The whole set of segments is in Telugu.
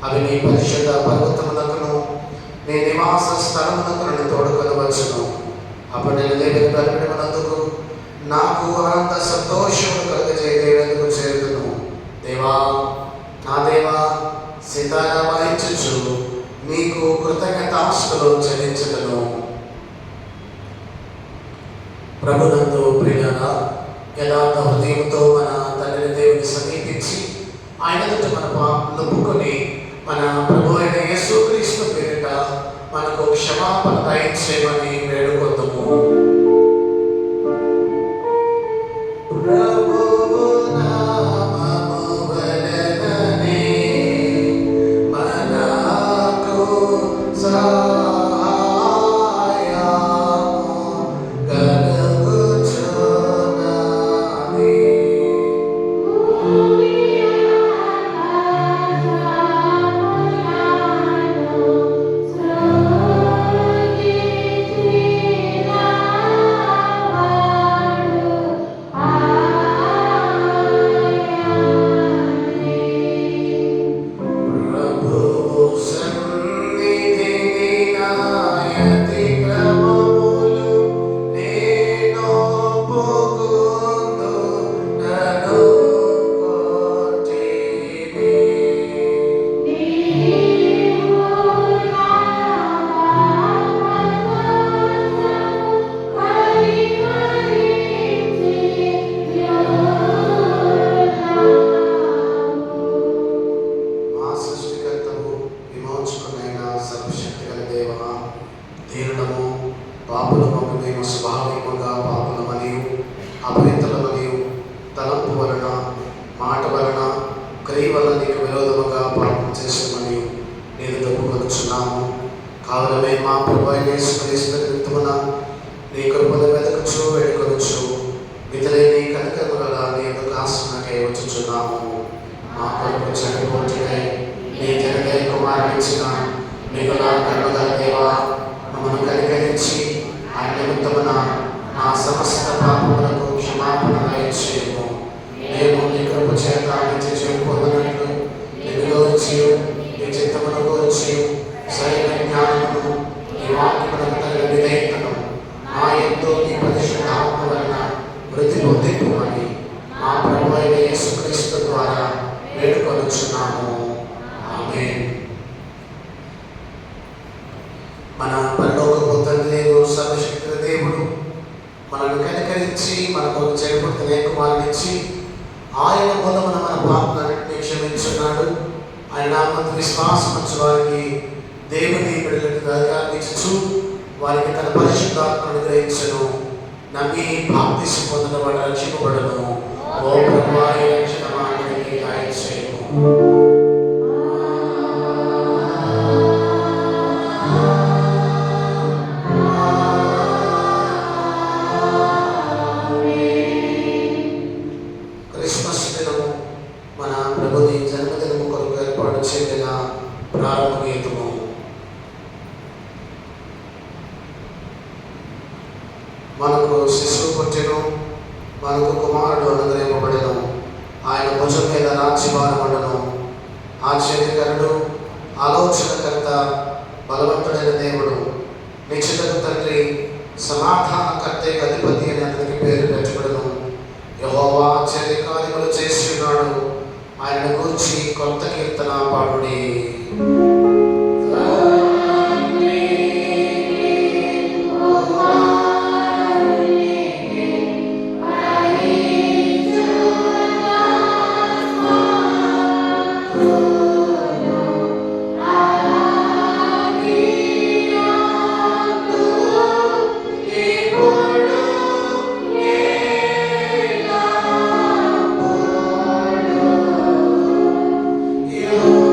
అవి నీ పరిశుద్ధ పర్వతములకును నీ నివాస స్థలములకు తోడుకొనవచ్చును. అప్పుడు నేను దేవుని బలిపీఠమునందుకు నాకు అనంత సంతోషము కలుగజేయడానికి చేరుదును. దేవా, నా దేవా, సీతారా వాయించుచు నీకు కృతజ్ఞతాస్తులు చెల్లించుదును. ప్రభునందు ప్రియులారా, యథార్థ హృదయంతో మన తండ్రి దేవుని సమీపించి ఆయన ఎదుట మన పాపములను ఒప్పుకొని మన ప్రభు అయిన యేసుక్రీస్తు పేరిట మనకు క్షమాపణ దయచేయమని వేడుకొందుము. మన పరలోకపు తండ్రి సర్వశక్తుల దేవుడు మనల్ని కనికరించి మనకు చేపడుతున్న కుమారునిచ్చి ఆయన మూలమున మన పాపలన్నింటినీ క్షమించున్నాడు. ఆయన నామందు విశ్వాసం ఉంచు వారికి దేవుని బిడ్డలకు అధికారాన్ని ఇచ్చు వారికి తన పరిశుద్ధాత్మను అనుగ్రహించను. నమ్మి బాప్తిసం పొందిన వాడు రక్షింపబడును. ఓ ప్రభువా, ఈ రక్షణ మానవునికి దయచేయము. మనకు శిశువు పుట్టెను, మనకు కుమారుడు అనుగ్రహింపబడెను. ఆయన భుజం మీద రాజ్యభారముండును. ఆశ్చర్యకరుడు, ఆలోచనకర్త, బలవంతుడైన దేవుడు, నిశ్చితకు తండ్రి, సమాధానకర్త, అధిపతి అని అతనికి పేరు పెట్టబడును. యెహోవా ఆశ్చర్యకార్యములు చేసి ఉన్నాడు. ఆయన గూర్చి కొత్త కీర్తన పాడుడి. Oh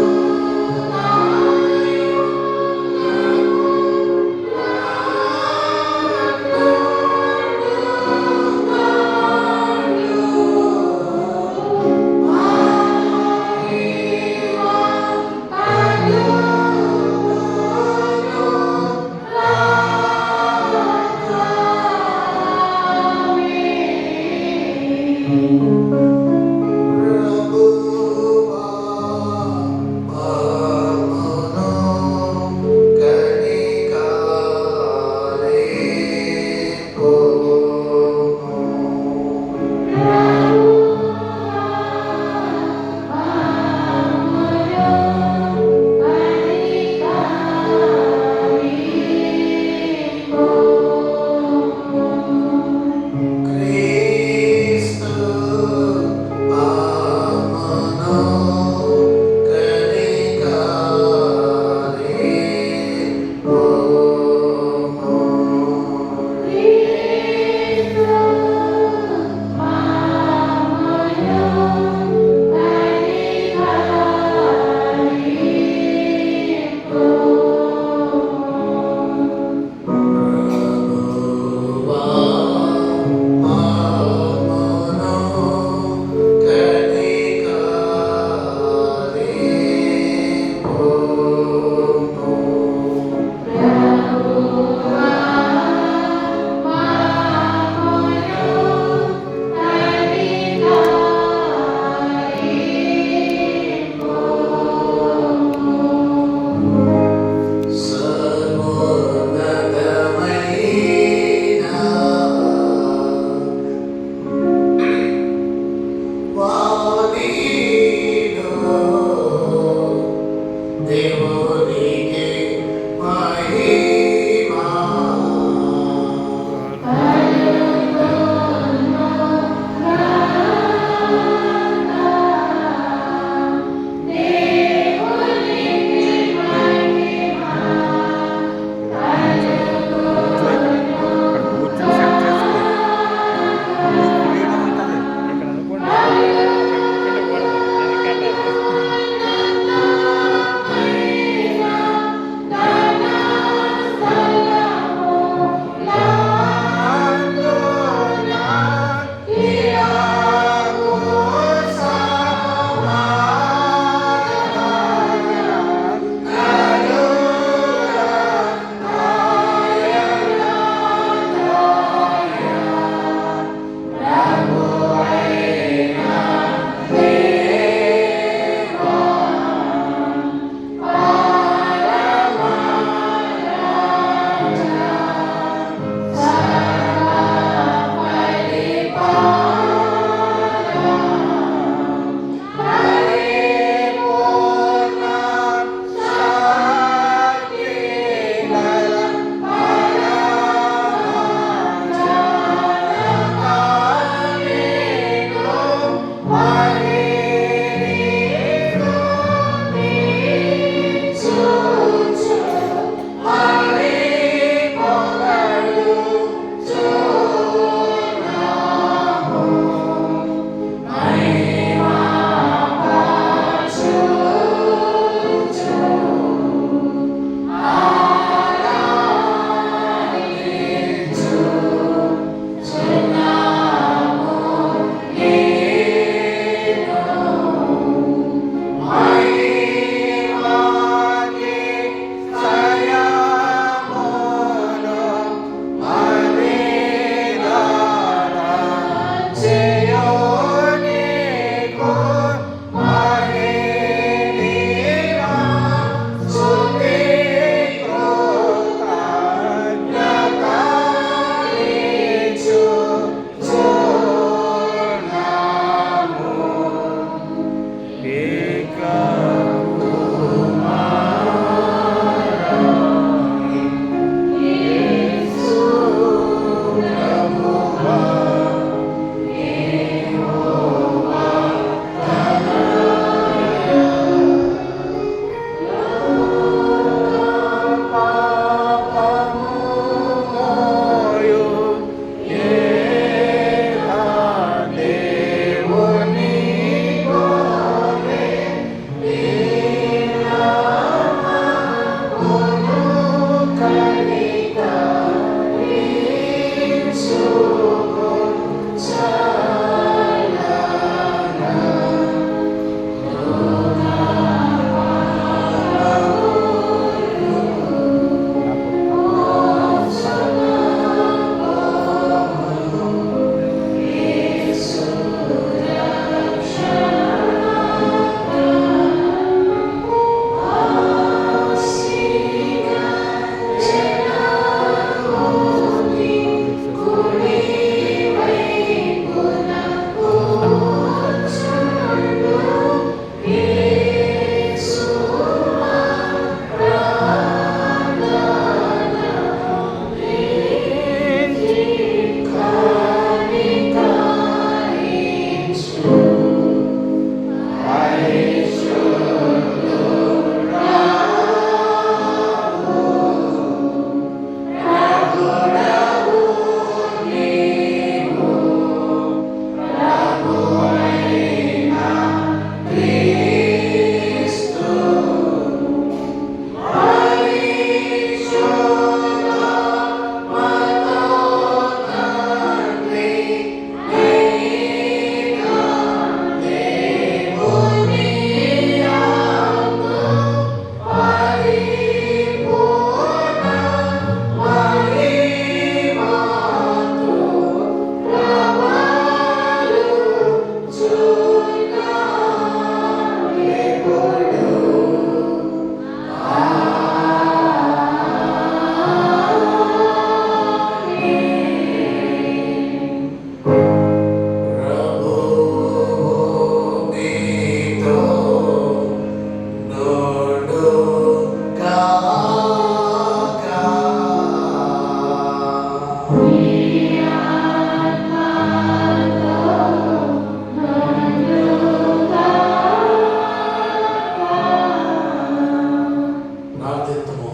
ప్రార్థిద్దాము.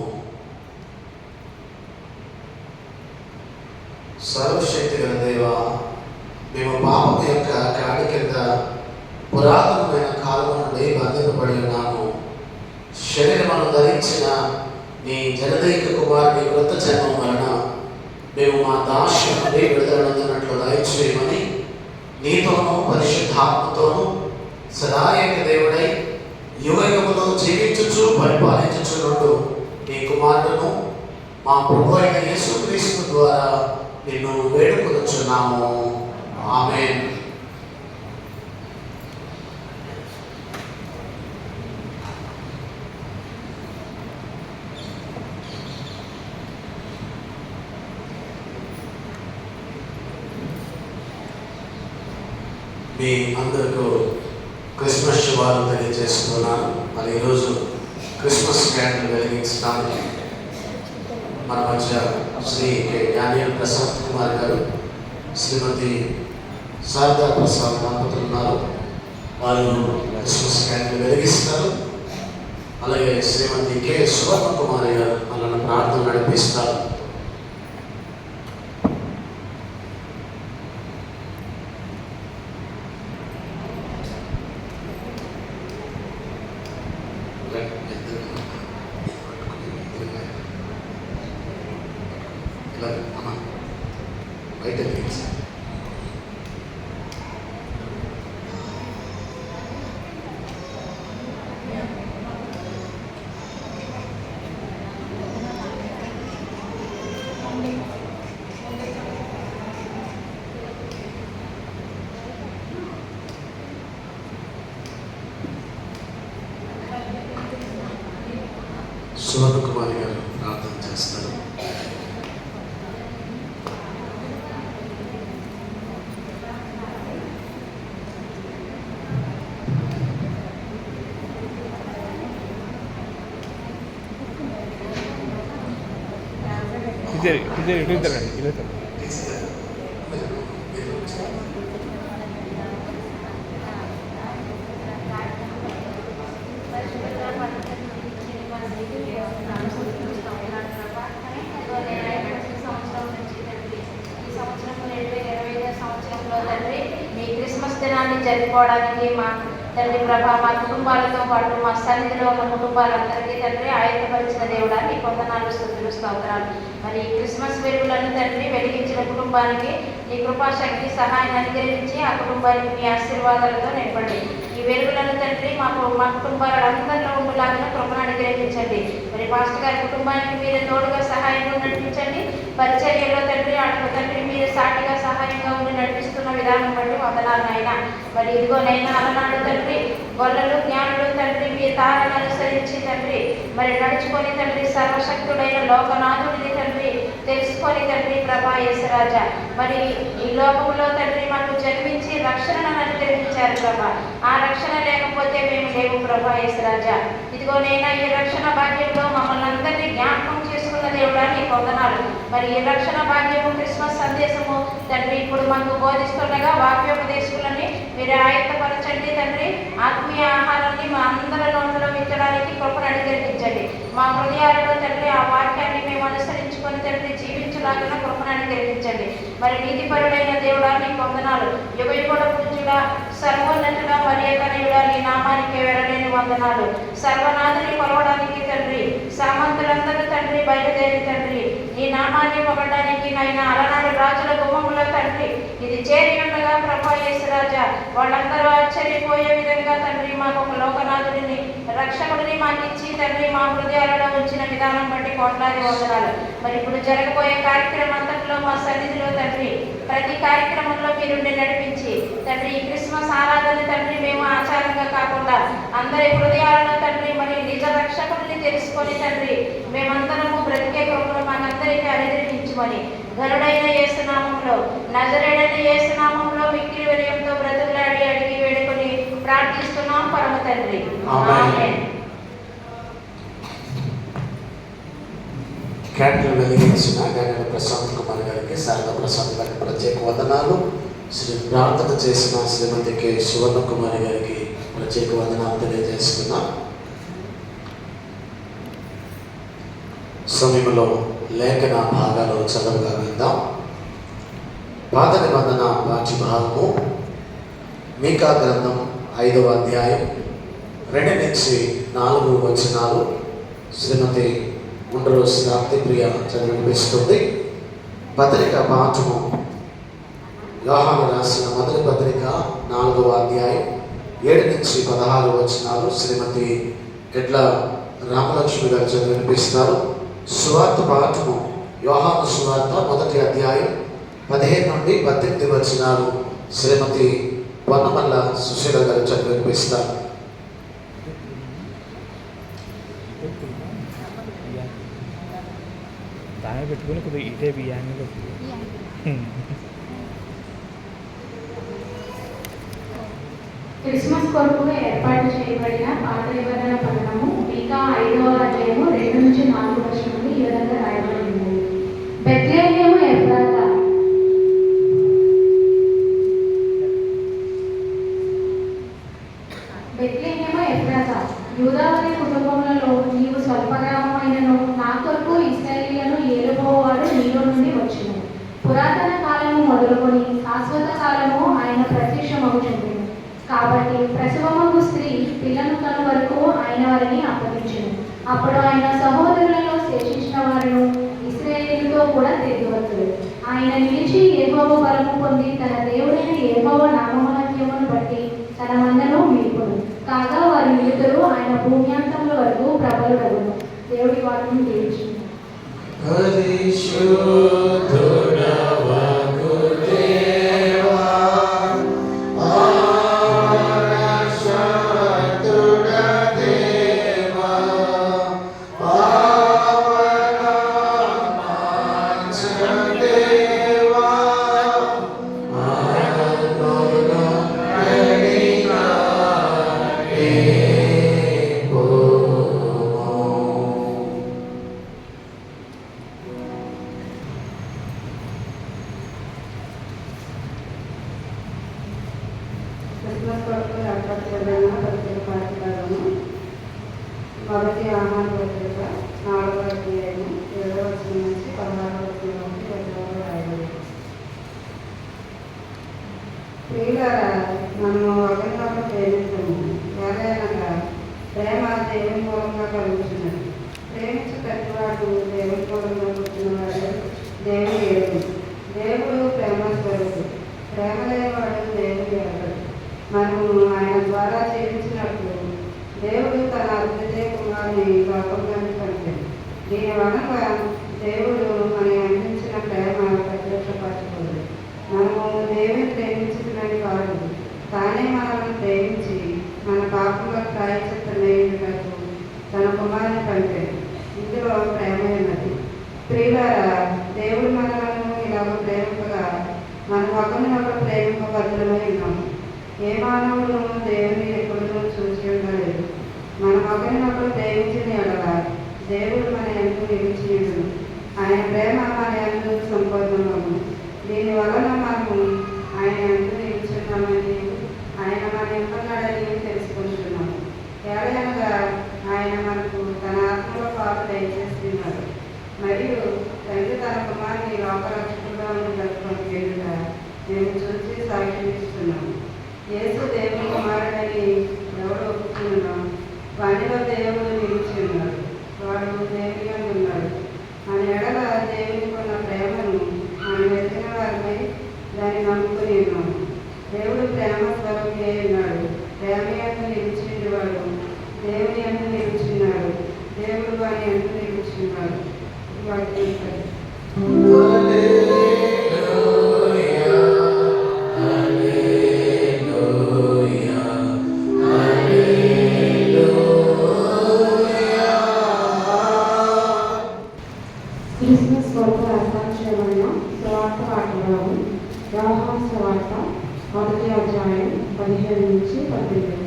సర్వశక్తి గల దేవా, మేము పాపం యొక్క కాడి కింద పురాతనమైన కాలం నుండి బంధింపబడి ఉన్నాము. శరీరమును ధరించిన నీ జనదైక కుమారుని వృత్త జన్మం వలన మేము మా దాస్యం నుండి విడుదల పొందినట్లు దయచేయమని నీతోనూ పరిశుద్ధాత్మతోనూ సదాయక దేవుడై యుగ యుగములో జీవించుచు పరిపాలించుచున్నట్టు నీ కుమారుడును మా ప్రభు అయిన యేసుక్రీస్తు ద్వారా నిన్ను వేడుకొనుచున్నాము. ఆమేన్. మీ అందరికీ క్రిస్మస్ శుభాలు తెలియజేస్తున్నాను. మరి ఈరోజు క్రిస్మస్ క్యాండిల్ వెలిగించడానికి మన మధ్య శ్రీ డానియల్ ప్రసాద్ కుమార్ గారు, శ్రీమతి శారదా ప్రసాద్ దంపతులు ఉన్నారు. వాళ్ళు క్రిస్మస్ క్యాండిల్ వెలిగిస్తారు. అలాగే శ్రీమతి కె సువర్ణ కుమారి గారు వాళ్ళని ప్రార్థన నడిపిస్తారు. సువర్ణ కుమారి గారు ప్రార్థన చేస్తారు. జరుపుకోవడానికి మా తండ్రి ప్రభా, మా కుటుంబాలతో పాటు మా సన్నిధిలో ఉన్న కుటుంబాలందరికీ తండ్రి ఆయత్తపరిచిన దేవుడా నీ వందనాలు, స్తుతులు, స్తోత్రాలు. మరి క్రిస్మస్ వెలుగులను తండ్రి వెలిగించిన కుటుంబానికి నీ కృపాశక్తి సహాయం అనుగ్రహించి ఆ కుటుంబానికి మీ ఆశీర్వాదాలతో నింపండి. ఈ వెలుగులను తండ్రి మా కుటుంబాలందరిలో ఉండేలాగా కృపను అనుగ్రహించండి. మరి పాస్టర్ గారి కుటుంబానికి మీరే తోడుగా సహాయంగా నడిపించండి. పరిచర్యలో తండ్రి అటు తండ్రి మీరు సాటిగా సహాయంగా ఉండి నడిపిస్తున్న విధానం బట్టి వందనాలు నాయన. మరి ఇదిగోనైనా అలనాడు తండ్రి గొల్లలు జ్ఞానులు తండ్రి మీ తారను అనుసరించి తండ్రి మరి నడుచుకొని తండ్రి సర్వశక్తుడైన లోకనాథుడిని తండ్రి తెలుసుకొని తండ్రి ప్రభా యేసరాజా, మరి ఈ లోకంలో తండ్రి మాకు జన్మించి రక్షణను అనుగ్రహించారు ప్రభా. ఆ రక్షణ లేకపోతే మేము లేవు ప్రభా యేసరాజా. ఇదిగోనైనా ఈ రక్షణ భాగ్యంలో మమ్మల్ని అందరినీ జ్ఞాపకం చేసుకున్న దేవుడా నీ వందనాలు. మరి ఈ రక్షణ భాగ్యము క్రిస్మస్ సందేశము తండ్రి ఇప్పుడు మాకు బోధిస్తుండగా వాక్యోపదేశకులని మీరు ఆయత్తపరచండి తండ్రి. ఆత్మీయ ఆహారాన్ని మా అందరి నోట్లో విత్తడానికి కృపను అనుగ్రహించండి. మా హృదయాలలో తండ్రి ఆ వాక్యాన్ని మేము అనుసరించుకొని తండ్రి జీవించలాగిన కృపను అనుగ్రహించండి. మరి నీతిపరుడైన దేవుడా నీ వందనాలు. యుగ యుగ పూజ్యుడా, సర్వోన్నతుడా, మర్యాదనయుడా నీ నామానికి వెళ్ళలేని వందనాలు. సర్వనాథుని కొలవడానికి తండ్రి సామంతులందరూ తండ్రి బయలుదేరి తండ్రి నీ నామాన్ని పొగడానికి నైనా అలనాడు రాజుల గుమ్మములో తండ్రి ఇది చేరి ఉండగా ప్రభా యేసరాజా వాళ్ళందరూ ఆశ్చర్యపోయే విధంగా తండ్రి మాకు ఒక లోకనాథుడిని రక్షకుడిని మాకు ఇచ్చి తండ్రి మా హృదయాలలో ఉంచిన విధానం బట్టి కోట్లాది వందనాలు. మరి ఇప్పుడు జరగబోయే కార్యక్రమం అంతట్లో మా సన్నిధిలో తండ్రి ప్రతి కార్యక్రమంలో మీరుండి నడిపించి తండ్రి ఈ క్రిస్మస్ ఆరాధన తండ్రి మేము ఆచారంగా కాకుండా అందరి హృదయాలలో తండ్రి మరి నిజ రక్షకుడిని తెలుసుకొని తండ్రి మేమందరము బ్రతికే కృపను మాకందరికీ అనుగ్రహించుమని ఘనుడైన యేసు నామములో నజరేయుడైన యేసు నామములో మిక్కిలి వినయంతో బ్రతుకులాడి అడిగి వేడుకొని ప్రార్థిస్తున్నాం పరమ తండ్రి. ఆమేన్. క్యాండిల్ వెలిగించిన డానియల్ ప్రసాద్ కుమార్ గారికి, శారదా ప్రసాద్ గారికి ప్రత్యేక వందనాలు. ప్రార్థన చేసిన శ్రీమతి కె సువర్ణ కుమారి గారికి ప్రత్యేక వందనాలు తెలియజేస్తున్నాం. సమయంలో లేఖన భాగాలు చదవగా విందాం. పాత నిబంధన వాటి భాగము మీకా గ్రంథం 5వ అధ్యాయం 2 నుంచి 4 వచనాలు శ్రీమతి ముండ్రో శ్రాప్తి ప్రియ చదివినిపిస్తుంది. పత్రిక పాఠము యోహాను రాసిన మొదటి పత్రిక 4వ అధ్యాయం 7 నుంచి 16 వచనాలు శ్రీమతి ఎడ్ల రామలక్ష్మి గారు చదివినిపిస్తారు. సువార్త పాఠము యోహాను సువార్త మొదటి అధ్యాయం 15 నుండి 18 వచనాలు శ్రీమతి వనమల్ల సుశీల గారు చదివినిపిస్తారు. దాన్ని పెట్టుకుని కొద్దిగా ఇదే బియ్యాన్ని క్రిస్మస్ కొరకు ఏర్పాటు చేయబడిన పాత నిబంధన పట్టణము మీకా 5వ అధ్యాయము 2 నుంచి 4 వచనాలు ఈ విధంగా రాయబడి ఉన్నాయి. బెత్లెహేము ఎఫ్రాతా, బెత్లెహేము ఎఫ్రాతా, యూదావరి కుటుంబములలో నీవు స్వల్పగ్రామమైనను నా కొరకు ఇశ్రాయేలీయులను ఏలుబోవాడు నీలో నుండి వచ్చును. పురాతన కాలము మొదలుకొని శాశ్వత కాలము ఆయన ప్రత్యక్షమవుచుండును. కాబట్టి ప్రసవమగు స్త్రీ పిల్లను కను వరకు ఆయన వారిని అప్పగించును. అప్పుడు ఆయన సహోదరులలో శేషించిన వారిని ఇశ్రాయేలుతో కూడా తిరిగి వస్తుడు. ఆయన నిలిచి యెహోవా బలము పొంది తన దేవుడైన యెహోవా నామమహత్యమును బట్టి తన మందను మేపును. కాగా వారి నిలుతురు ఆయన భూమ్యాంతముల వరకు ప్రబలుడగును. దేవుడి వాక్యం దీవించును. క్రిస్మస్ కొరకు ఏర్పాటు చేయబడిన పత్రిక పాఠ్యభాగము మొదటి ఆహార పత్రిక 4వ అధ్యాయము 7వ వచనం నుంచి 16వ వచనం వరకు వచనాలు రాయబడింది. ప్రియులారా, మనము ఒకరినొకరు ప్రేమించము. ఎవరైనా ప్రేమ దేవుని మూలంగా కలుగుతున్నది. ప్రేమించు ప్రతివాడు దేవుని మూలంగా పుట్టినవాడు దేవుని ఎరుగు. దేవుడు ప్రేమ స్వరూపుడు. ప్రేమ లేనివాడు దేవుని ఎరుగడు. మనము ఆయన ద్వారా జీవించినప్పుడు దేవుడు తన అద్వితీయ కుమారుని లోకంలోకి పంపాడు. దీని వలన దేవుడు మనకి అందించిన ప్రేమ ప్రత్యక్షపరచకూడదు. మనము దేవుని ప్రేమించుకున్నది కాదు, తానే మనల్ని ప్రేమించి మన పాపంలో ప్రాయశ్చిత్తమయ్యేందుకు తన కుమారుని పంపాడు. ఇందులో ప్రేమ ఉన్నది. ప్రియులారా, దేవుడు మనలను ఇలాగ ప్రేమింపగా మనం ఒకరినొకరు ప్రేమింపబద్ధులమై ఉన్నాము. ఏ మానవుడు దేవుని ఎప్పుడూ చూసి ఉండలేదు. మనం ఒకరినొకరు ప్రేమించిన ఎడల దేవుడు మన యందు నిలిచియుండును. ఆయన ప్రేమ మన యందు సంపూర్ణమగును. దీని వలన మనము ఆయన యందు నిలిచున్నామని ఆయన మన ఎంతున్నాడని తెలుసుకుంటున్నాము. ఏలయనగా ఆయన మనకు తన ఆత్మలో పాలు దయచేస్తున్నారు. మరియు తండ్రి తన కుమారుని లోకరక్షకుడుగా పంపేట మేము చూసి సాక్ష్యం ఇస్తున్నాము. యేసు దేవుని కుమారుడని ఎవరు ఒప్పుకున్నాం, వానిలో దేవుడు నిలిచి ఉన్నాడు. వాడు దేవునిగా ఉన్నాడు. మన ఎడల దేవునికి ఉన్న ప్రేమను మనం వెతికిన వారిపై దాన్ని నమ్ముకుని ఉన్నాము. దేవుడు ప్రేమ స్వరూపి అయి ఉన్నాడు. ప్రేమ యందు నిలిచినవాడు దేవుని యందు నిలిచిన్నాడు. దేవుడు వాని యందు నిలిచిన్నాడు. వాటి క్రిస్మస్ కొరకు ఏర్పాటు చేయబడిన సువార్త పాఠభాగం యోహాను సువార్త మొదటి అధ్యాయం 15 నుంచి 18.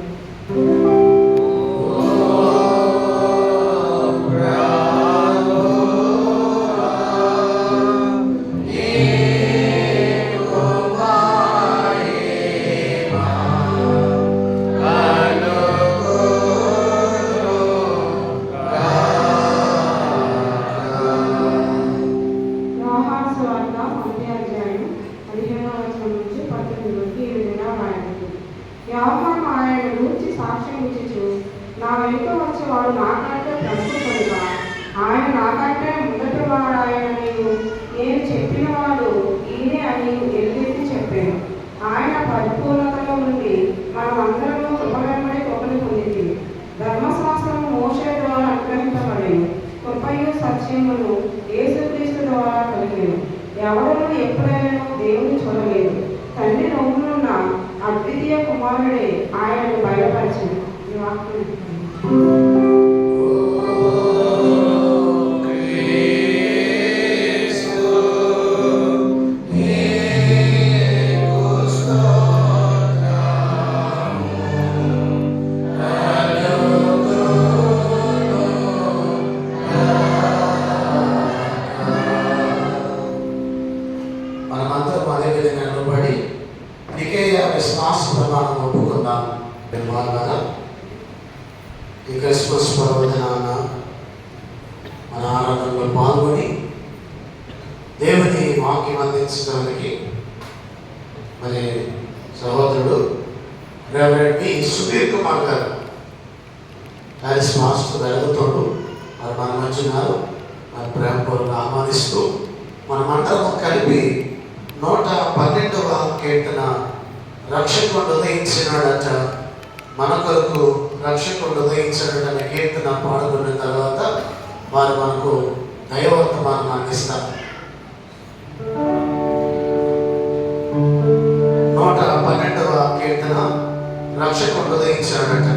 పరిచయమును యేసుక్రీస్తు ద్వారా కలిగేను. ఎవడను ఎప్పుడైనా దేవుని చూడలేదు. తండ్రి రూపమున్న అద్వితీయ కుమారుడే ఆయనను బయలుపరిచెను. ఈ వాక్యం మనమందరం అదే విధంగా నిలబడి నికేయ విశ్వాస ప్రమాణం ఒప్పుకుందాం. నిర్మాణంగా ఈ క్రిస్మస్ పర్వదినాన మన ఆరాధనలో పాల్గొని దేవుని వాక్యం అందించడానికి మరి సహోదరుడు రెవరెండ్ సుధీర్ కుమార్ గారు ప్యారిస్ మాస్టర్ వెలుగుతోడు మరి మన మధ్యన్నారు మరి ప్రేమపూర్వకంగా ఆహ్వానిస్తూ మనమందరం కలిపి 112వ కీర్తన రక్షకుడు ఉదయించినాడట, మన కొరకు రక్షకుడు ఉదయించాడనే కీర్తన పాడుకున్న తర్వాత వారు మనకు దైవవర్తమానం అందిస్తారు. 112వ కీర్తన రక్షకుడు ఉదయించాడట.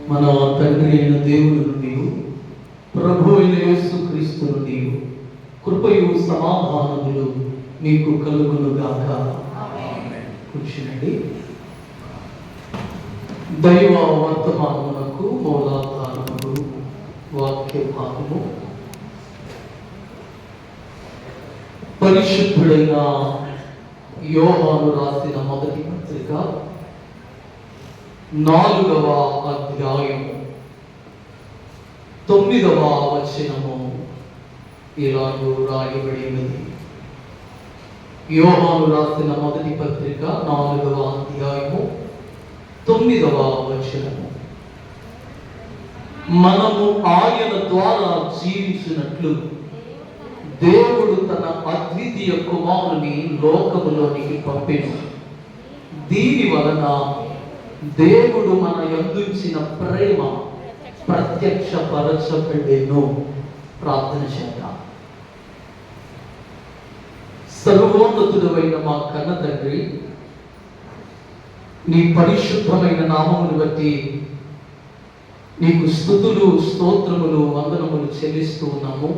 మన తండ్రి అయిన దేవుని నుండి ప్రభు అయిన యేసుక్రీస్తు నుండి కృపయు సమాధానములు మీకు కలుగునుగాక. కూర్చునండి. దైవ వర్తమానమునకు మూలాధారములు వాక్య భాగము పరిశుద్ధుడైన యోహాను రాసిన మొదటి పత్రిక 4వ అధ్యాయము 9వ వచనము ఇలాగూ రాయబడినది. యోహాను రాసిన మొదటి పత్రిక 4వ అధ్యాయము 9వ వచనము. మనము ఆయన ద్వారా జీవించినట్లు దేవుడు తన అద్వితీయ కుమారుని లోకములోనికి పంపెను. దీని వలన దేవుడు మన యందుంచిన ప్రేమ ప్రత్యక్షపరచబడెను. ప్రార్థన చేద్దాం. సర్వోన్నతుడైన మా కన్న తండ్రి, నీ పరిశుద్ధమైన నామమును బట్టి నీకు స్తుతులు, స్తోత్రములు, వందనములు చెల్లిస్తూ ఉన్నాము.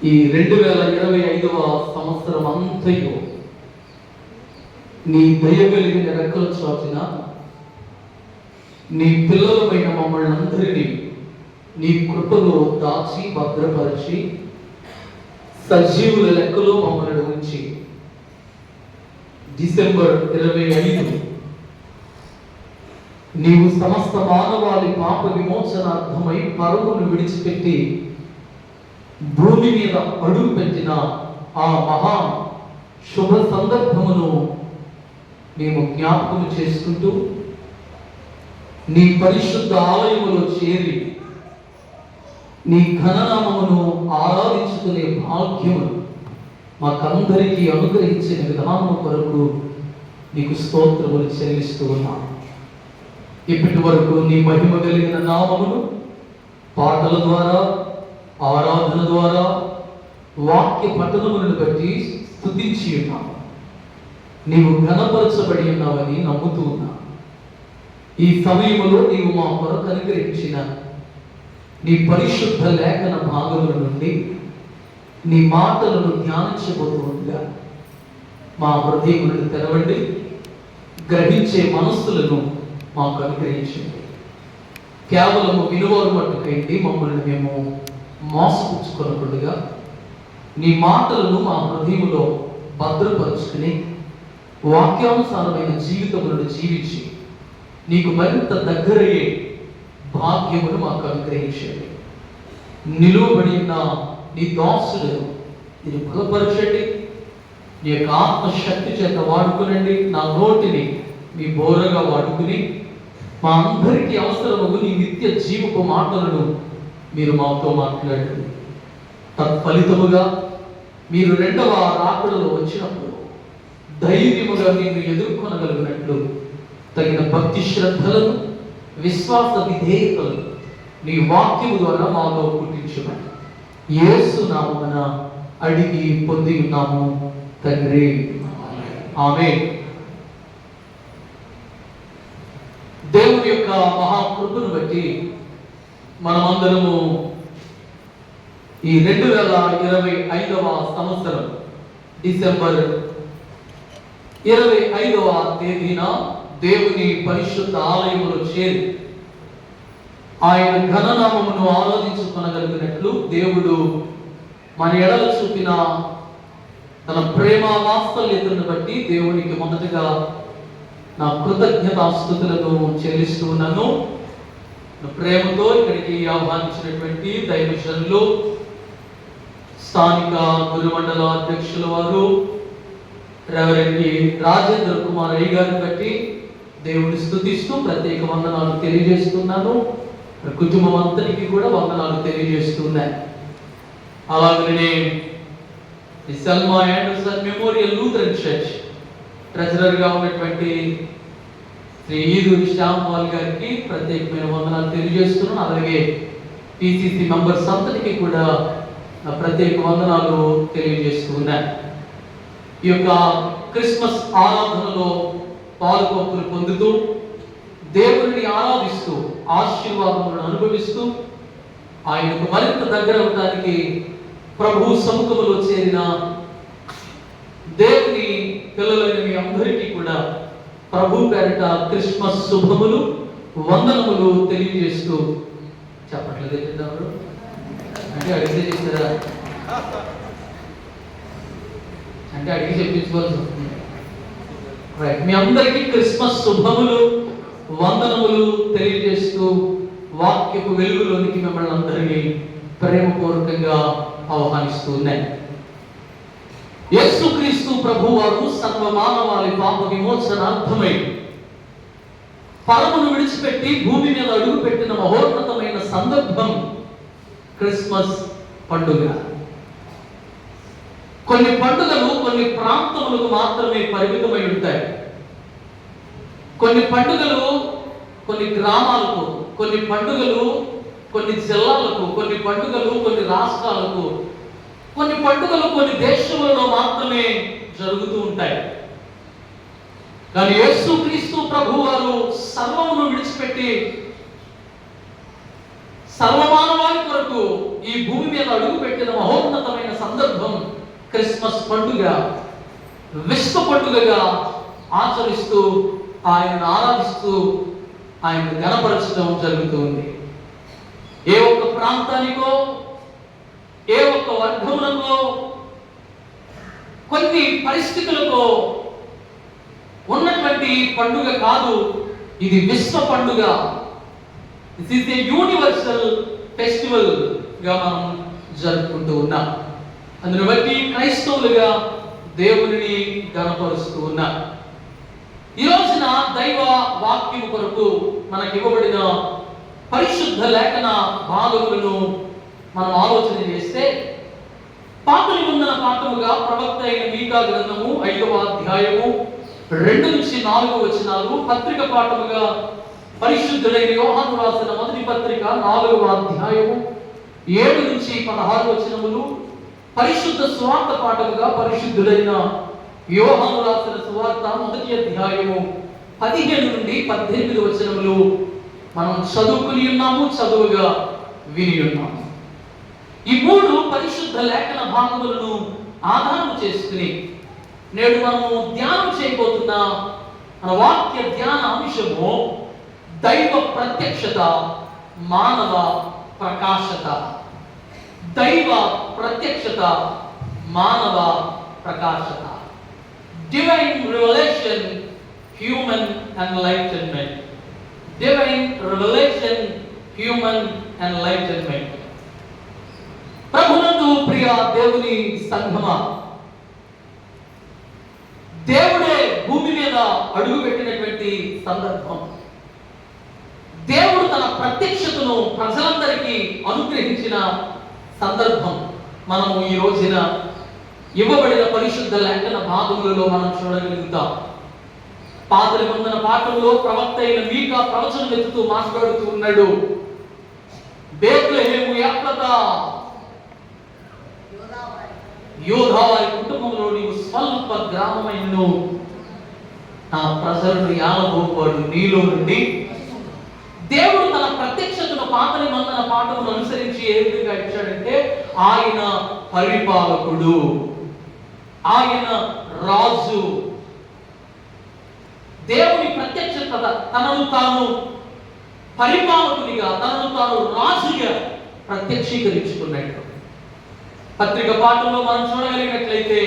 ఈ 2025వ సంవత్సరం అంతయు నీ దయ కలిగిన రెక్కల చాటున నీ పిల్లలమైన మమ్మల్ని అందరినీ నీ కృపలో దాచి భద్రపరిచి సజీవుల లెక్కలో మమ్మల్ని ఉంచి డిసెంబర్ 25 నీవు సమస్త మానవాళి పాప విమోచనార్థమై పరమును విడిచిపెట్టి భూమి మీద అడుగు పెట్టిన ఆ మహా శుభ సందర్భమును మేము జ్ఞాపకం చేసుకుంటూ నీ పరిశుద్ధ ఆలయములో చేరి నీ ఘననామమును ఆరాధించుకునే భాగ్యమును మాకందరికీ అనుగ్రహించిన విధానం కొరకు నీకు స్తోత్రములు చెల్లిస్తూ ఉన్నాను. ఇప్పటి వరకు నీ మహిమ కలిగిన నామమును పాటల ద్వారా, ఆరాధన ద్వారా, వాక్య పఠనములను బట్టి స్తుతించి ఉన్నాము. నీవు ఘనపరచబడి ఉన్నావని నమ్ముతూ ఉన్నా. ఈ సమయంలో నీవు మా కొరకు అనుగ్రహించిన నీ పరిశుద్ధ లేఖన భాగముల నుండి నీ మాటలను ధ్యానించబోతూ ఉండగా మా హృదయములను తెరవండి, గ్రహించే మనస్సులను మాకు అనుగ్రహించండి. కేవలము విలువలు మట్టుకైంది మమ్మల్ని మేము మోసపుచ్చుకున్నట్టుగా నీ మాటలను మా హృదయములో భద్రపరుచుకుని వాక్యానుసారమైన జీవితములను జీవించి నీకు మరింత దగ్గరయ్యే భాగ్యమును మాకు అనుగ్రహించండి. నిలువబడి ఉన్న నీ దాసులను మీరు బలపరచండి. నీ యొక్క ఆత్మశక్తి చేత వాడుకునండి. నా నోటిని మీ బోరగా వాడుకుని మా అందరికీ అవసరము నీ నిత్య జీవపు మాటలను మీరు మాతో మాట్లాడండి. తత్ఫలితముగా మీరు రెండవ రాకడలో వచ్చినప్పుడు ధైర్యముగా నిన్ను ఎదుర్కొనగలిగినట్లు తగిన భక్తి శ్రద్ధలను, విశ్వాస విధేయతలు నీ వాక్యము ద్వారా మాలో పుట్టించమని యేసు నామమున అడిగి పొంది ఉన్నాము తండ్రి. ఆమేన్. దేవుని యొక్క మహాకృపను బట్టి మనమందరము ఈ 2025వ సంవత్సరం డిసెంబర్ 25వ తేదీన దేవుని పరిశుద్ధ ఆలయములో చేరి ఆయన ఘననామమును ఆరాధించుకొనగలిగినట్లు దేవుడు మన ఎడల చూపిన తన ప్రేమ వాత్సల్యతను బట్టి దేవునికి మొదటగా నా కృతజ్ఞతాస్తుతులను చెల్లిస్తూ ఉన్నాను. ప్రేమతో ఇక్కడికి ఆహ్వానించినటువంటి దైవజనులు, స్థానిక గురుమండల అధ్యక్షుల వారు రెవరెండ్ రాజేంద్ర కుమార్ అయ్య గారిని బట్టి దేవుని స్తుతిస్తూ ప్రత్యేక వందనాలు తెలియజేస్తున్నాను. కుటుంబం అంతటికి కూడా వందనాలు తెలియజేస్తున్నాయి. అలాగనే Selma Anderson memorial Lutheran church ట్రెజరర్గా ఉన్నటువంటి శ్రీ ఈదూరి శ్యామ్ పాల్ గారికి ప్రత్యేకమైన వందనాలు తెలియజేస్తున్నాను. అలాగే పిసిసి మెంబర్స్ అంతటికి కూడా ప్రత్యేక వందనాలు తెలియజేస్తున్నాయి. ఈ యొక్క క్రిస్మస్ ఆరాధనలో పాలుపంపులు పొందుతూ దేవుడిని ఆరాధిస్తూ ఆశీర్వాదములను అనుభవిస్తూ ఆయనకు మరింత దగ్గర అవడానికి ప్రభు సముఖములో చేరిన దేవుని పిల్లలైన మీ అందరికీ కూడా ప్రభు పేరిట క్రిస్మస్ శుభములు, వందనములు తెలియజేస్తూ చెప్పట్లేదు ఏంటన్నారు అంటే అడిగితే చేస్తారా అంటే అడిగి చెప్పించుకోవాల్సి వస్తుంది. రైట్, మీ అందరికీ క్రిస్మస్ శుభములు, వందనములు తెలియజేస్తూ వాక్యపు వెలుగులోనికి మిమ్మల్ని అందరినీ ప్రేమపూర్వకంగా ఆహ్వానిస్తూ ఉన్నాయి. యేసుక్రీస్తు ప్రభువారు సర్వ మానవాళి పాప విమోచనార్థమై పరమును విడిచిపెట్టి భూమి మీద అడుగుపెట్టిన మహోన్నతమైన సందర్భం క్రిస్మస్ పండుగ. కొన్ని పండుగలు కొన్ని ప్రాంతములకు మాత్రమే పరిమితమై ఉంటాయి. కొన్ని పండుగలు కొన్ని గ్రామాలకు, కొన్ని పండుగలు కొన్ని జిల్లాలకు, కొన్ని పండుగలు కొన్ని రాష్ట్రాలకు, కొన్ని పండుగలు కొన్ని దేశములలో మాత్రమే జరుగుతూ ఉంటాయి. కానీ యేసుక్రీస్తు ప్రభువు వారు సర్వమును విడిచిపెట్టి సర్వమానవాళి కొరకు ఈ భూమి మీద అడుగుపెట్టిన మహోన్నతమైన సందర్భం క్రిస్మస్ పండుగ. విశ్వ పండుగగా ఆచరిస్తూ ఆయనను ఆరాధిస్తూ ఆయనను గణపరచడం జరుగుతుంది. ఏ ఒక్క ప్రాంతానికో, ఏ ఒక్క వర్గములకో, కొన్ని పరిస్థితులకో ఉన్నటువంటి పండుగ కాదు. ఇది విశ్వ పండుగ. This is a universal festival గా మనం జరుపుకుంటూ ఉన్నాం. అందును బట్టి క్రైస్తవులుగా దేవునిని గణపరుస్తూ ఉన్నాం. ఈ రోజున దైవ వాక్యము కొరకు మనకి ఇవ్వబడిన పరిశుద్ధ లేఖన భాగములను మనం ఆలోచన చేస్తే, పాత నిబంధన పాఠముగా ప్రవక్త అయిన మీకా గ్రంథము 5వ అధ్యాయము 2-4 వచనాలు, పత్రిక పాఠముగా పరిశుద్ధుడైన యోహాను రాసిన మొదటి పత్రిక 4వ అధ్యాయము 7-16 వచనములు, పరిశుద్ధ సువార్త పాఠముగా పరిశుద్ధుడైన యోహాను రాసిన సువార్త మొదటి అధ్యాయము 15-18 వచనములు మనం చదువుకుని ఉన్నాము, చదువుగా విని ఉన్నాము. ఈ 3 పరిశుద్ధ లేఖన భాగములను ఆధారం చేసుకుని నేడు మనము ధ్యానం చేయబోతున్న మన వాక్య ధ్యాన అంశము దైవ ప్రత్యక్షత, మానవ ప్రకాశత. దైవ ప్రత్యక్షత, మానవ ప్రకాశత. Divine revelation, human enlightenment. Divine revelation, human enlightenment. ప్రభునందు ప్రియ దేవుని సంఘమా, దేవుడే భూమి మీద అడుగుపెట్టినటువంటి సందర్భం, దేవుడు తన ప్రత్యక్షతను ప్రజలందరికీ అనుగ్రహించిన సందర్భం మనము ఈ రోజున ఇవ్వబడిన పరిశుద్ధ లేఖన భాగములలో మనం చూడగలుగుతాం. పాత నిబంధన పాఠంలో ప్రవక్త అయిన మీకా ప్రవచనం ఎత్తుతూ మాట్లాడుతూ ఉన్నాడు. బేత్లెహేము యాత్రత, యోధా వారి కుటుంబంలో నీవు స్వల్ప గ్రామమైనను నా ప్రజలను యాలబోపాడు నీలో నుండి. దేవుడు తన ప్రత్యక్షతను పాత నిబంధన పాఠమును అనుసరించి ఏ విధంగా ఇచ్చాడంటే, ఆయన పరిపాలకుడు, ఆయన రాజు. దేవుని ప్రత్యక్షత తనను తాను పరిపాలకునిగా, తనను తాను రాజుగా ప్రత్యక్షీకరించుకున్నాడు. పత్రిక పాఠంలో మనం చూడగలిగినట్లయితే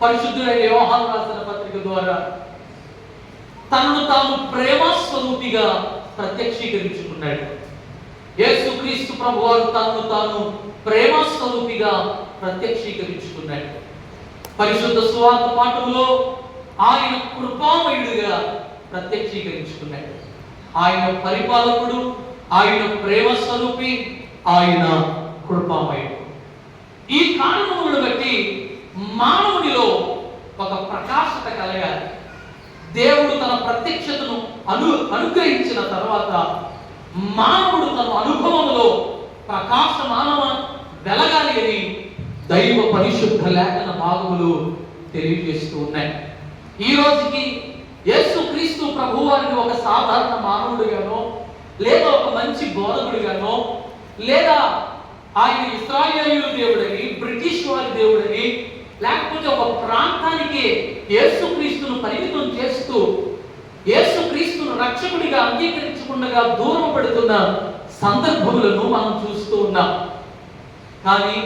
పరిశుద్ధుడైన యోహాను రాసిన పత్రిక ద్వారా తనను తాను ప్రేమ స్వరూపిగా ప్రత్యక్షీకరించుకున్నాడు. యేసుక్రీస్తు ప్రభువారు తనను తాను ప్రేమ స్వరూపిగా ప్రత్యక్షీకరించుకున్నాడు. పరిశుద్ధ సువార్త పాఠంలో ఆయన కృపామయుడిగా ప్రత్యక్షీకరించుకున్నాడు. ఆయన పరిపాలకుడు, ఆయన ప్రేమ స్వరూపి, ఆయన కృపామయుడు. ఈ కారణములను బట్టి మానవునిలో ఒక ప్రకాశత కలగాలి. దేవుడు తన ప్రత్యక్షతను అనుగ్రహించిన తర్వాత మానవుడు తన అనుభవంలో ప్రకాశమానవ వెలగాలి అని దైవ పరిశుద్ధ లేఖన భాగములు తెలియజేస్తూ ఉన్నాయి. ఈ రోజుకి యేసుక్రీస్తు ప్రభువారిని ఒక సాధారణ మానవుడిగానో, లేదా ఒక మంచి బోధకుడిగానో, లేదా ఆయన ఇశ్రాయేలీయుల దేవుడని, బ్రిటిష్ వారి దేవుడని, లేకపోతే ఒక ప్రాంతానికి యేసుక్రీస్తును పరిమితం చేస్తూ యేసుక్రీస్తును రక్షకుడిగా అంగీకరించకుండా దూరం పెడుతున్న సందర్భములను మనం చూస్తూ ఉన్నాం. కానీ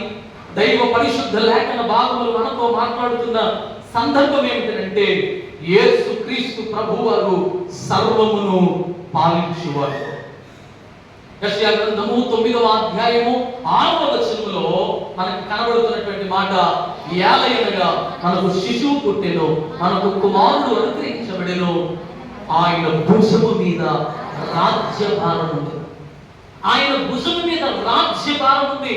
దైవ పరిశుద్ధ లేఖన భాగములు మనతో మాట్లాడుతున్న సందర్భం ఏమిటంటే, యేసుక్రీస్తు ప్రభువారు సర్వమును పాలించువారు. యెషయా గ్రంథము 9వ అధ్యాయము 6వ వచనములో మనకు కనబడుతున్నటువంటి మాట, ఏలయనగా మనకు శిశువు పుట్టెను, మనకు కుమారుడు అనుగ్రహించబడెను, ఆయన భుజము మీద రాజ్యభారం ఉంది. ఆయన భుజము మీద రాజ్యభారం ఉంది.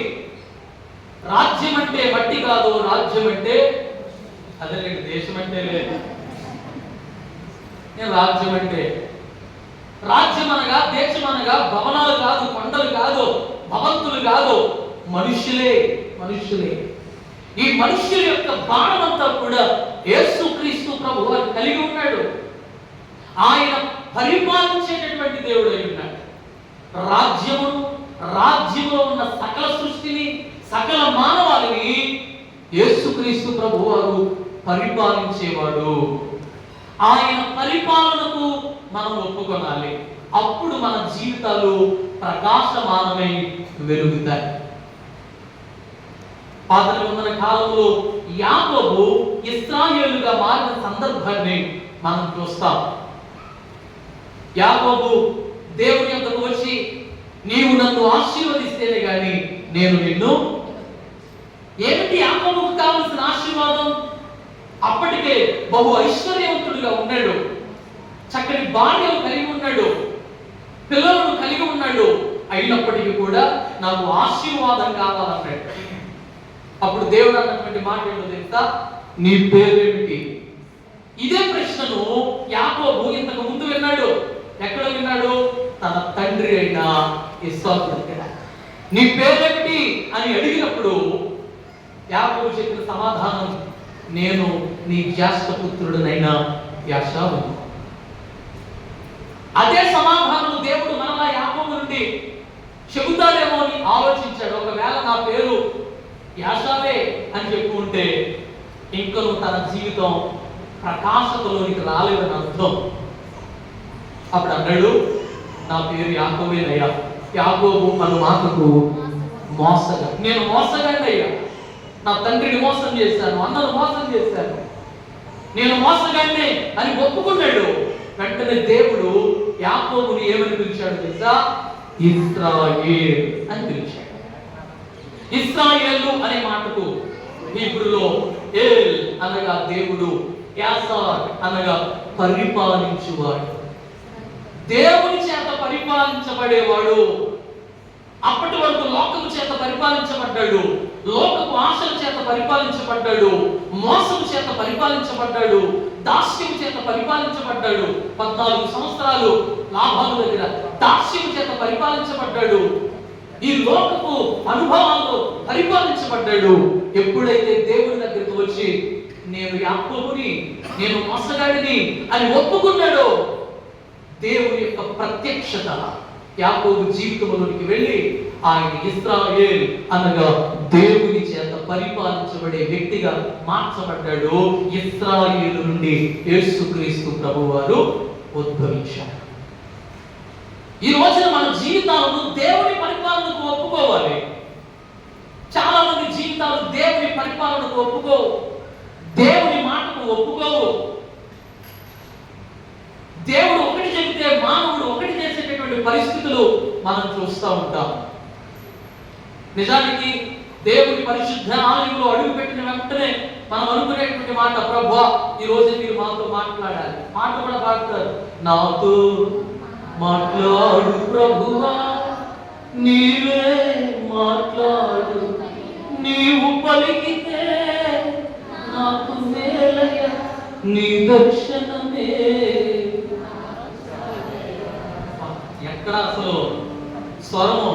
రాజ్యం అంటే మట్టి కాదు, రాజ్యం అంటే అదే దేశం అంటే లేదు. రాజ్యం అంటే రాజ్యం అనగా, దేశం అనగా భవనాలు కాదు, కొండలు కాదు, భవంతులు కాదు, మనుషులే. ఈ మనుషుల యొక్క బాణమంతా కూడా యేసుక్రీస్తు ప్రభువు వారు కలిగి ఉన్నాడు. ఆయన పరిపాలించేటటువంటి దేవుడు అయి ఉన్నాడు. రాజ్యములో ఉన్న సకల సృష్టిని, సకల మానవాళిని యేసుక్రీస్తు ప్రభువు వారు పరిపాలించేవాడు. ఆయన పరిపాలనకు మనం ఒప్పుకొనాలి. అప్పుడు మన జీవితాలు ప్రకాశమానమై వెలుగుతాయి. పాత నిబంధన కాలంలో యాకోబు ఇశ్రాయేలుగా మారిన సందర్భాన్ని మనం చూస్తాం. యాకోబు దేవుని యొద్దకు వచ్చి, నీవు నన్ను ఆశీర్వదిస్తేనే గాని నేను నిన్ను. ఏమిటి యాకోబుకు కావలసిన ఆశీర్వాదం? అప్పటికే బహు ఐశ్వర్యవంతుడిగా ఉన్నాడు, చక్కని భార్యను కలిగి ఉన్నాడు, పిల్లలను కలిగి ఉన్నాడు. అయినప్పటికీ కూడా నాకు ఆశీర్వాదం కావాలన్నాడు. అప్పుడు దేవుడు అన్నటువంటి మాట ఏంటో తెలుసా? నీ పేరేమిటి? ఇదే ప్రశ్నను యాకోబు ఇంతకు ముందు విన్నాడు. ఎక్కడ విన్నాడు? తన తండ్రి అయిన ఇస్సాకు దగ్గర. నీ పేరేమిటి అని అడిగినప్పుడు యాకోబు చెప్పిన సమాధానం, నేను నీ జ్యేష్ఠపుత్రుడనైన యాషావు. అదే సమాధానం దేవుడు మరలా యాకోబు నుండి చెబుతాడేమో అని ఆలోచించాడు. ఒకవేళ నా పేరు యాషావే అని చెప్పు ఉంటే ఇంకను తన జీవితం ప్రకాశతలోనికి రాలేదని అర్థం. అప్పుడు అన్నాడు, నా పేరు యాకోబేనయ్యా. యాకోబు మన మాటకు మోసగా, నేను మోసగాడిని అయ్యా. నా తండ్రిని మోసం చేశాను, అన్నను మోసం చేశాను, నేను మోసగాడిని అని ఒప్పుకున్నాడు. వెంటనే దేవుడు యాకోబుని ఏమని పిలిచాడు తెలుసా? ఇశ్రాయేల్ అని పిలిచాడు. ఇశ్రాయేలు అనే మాటకు హీబ్రూలో ఏల్ అనగా దేవుడు, యాసార్ అనగా పరిపాలించువాడు, దేవుని చేత పరిపాలించబడేవాడు. అప్పటి వరకు లోకము చేత పరిపాలించబడ్డాడు, లోకపు ఆశల చేత పరిపాలించబడ్డాడు, మోసము చేత పరిపాలించబడ్డాడు, దాస్యము చేత పరిపాలించబడ్డాడు. 14 సంవత్సరాలు లాభాల దగ్గర దాస్యము చేత పరిపాలించబడ్డాడు. ఈ లోకపు అనుభవాల్లో పరిపాలించబడ్డాడు. ఎప్పుడైతే దేవుని దగ్గరికి వచ్చి నేను యాకోబుని, నేను మోసగాడిని అని ఒప్పుకున్నాడో దేవుని యొక్క ప్రత్యక్షత యాకోబు జీవితంలోనికి వెళ్ళి ఆయన ఇశ్రాయేల్ అనగా దేవుని చేత పరిపాలించబడే వ్యక్తిగా మార్చబడ్డాడు. ఇశ్రాయేలు నుండి యేసుక్రీస్తు ప్రభువారు ఉద్భవించారు. ఈ రోజున మన జీవితాలను దేవుని పరిపాలనకు ఒప్పుకోవాలి. చాలా మంది జీవితాలు దేవుని పరిపాలనకు ఒప్పుకోవు, దేవుని మాటకు ఒప్పుకోవు. దేవుడు ఒకటి చెబితే మానవుడు ఒకటి చేసేటటువంటి పరిస్థితులు మనం చూస్తూ ఉంటాం. నిజానికి దేవుని పరిశుద్ధ ఆలయంలో అడుగు పెట్టిన వెంటనే మనం అనుకునేటువంటి మాట, ప్రభువా ఈ రోజు మీరు మాతో మాట్లాడాలి. మాట కూడా పాడతారు, నాతో మాట్లాడు ప్రభువా, నీవే మాట్లాడు, నీవు పలికితే నాకు మేలయ, నీ దర్శనమే. ఎక్కడ అసలు స్వరము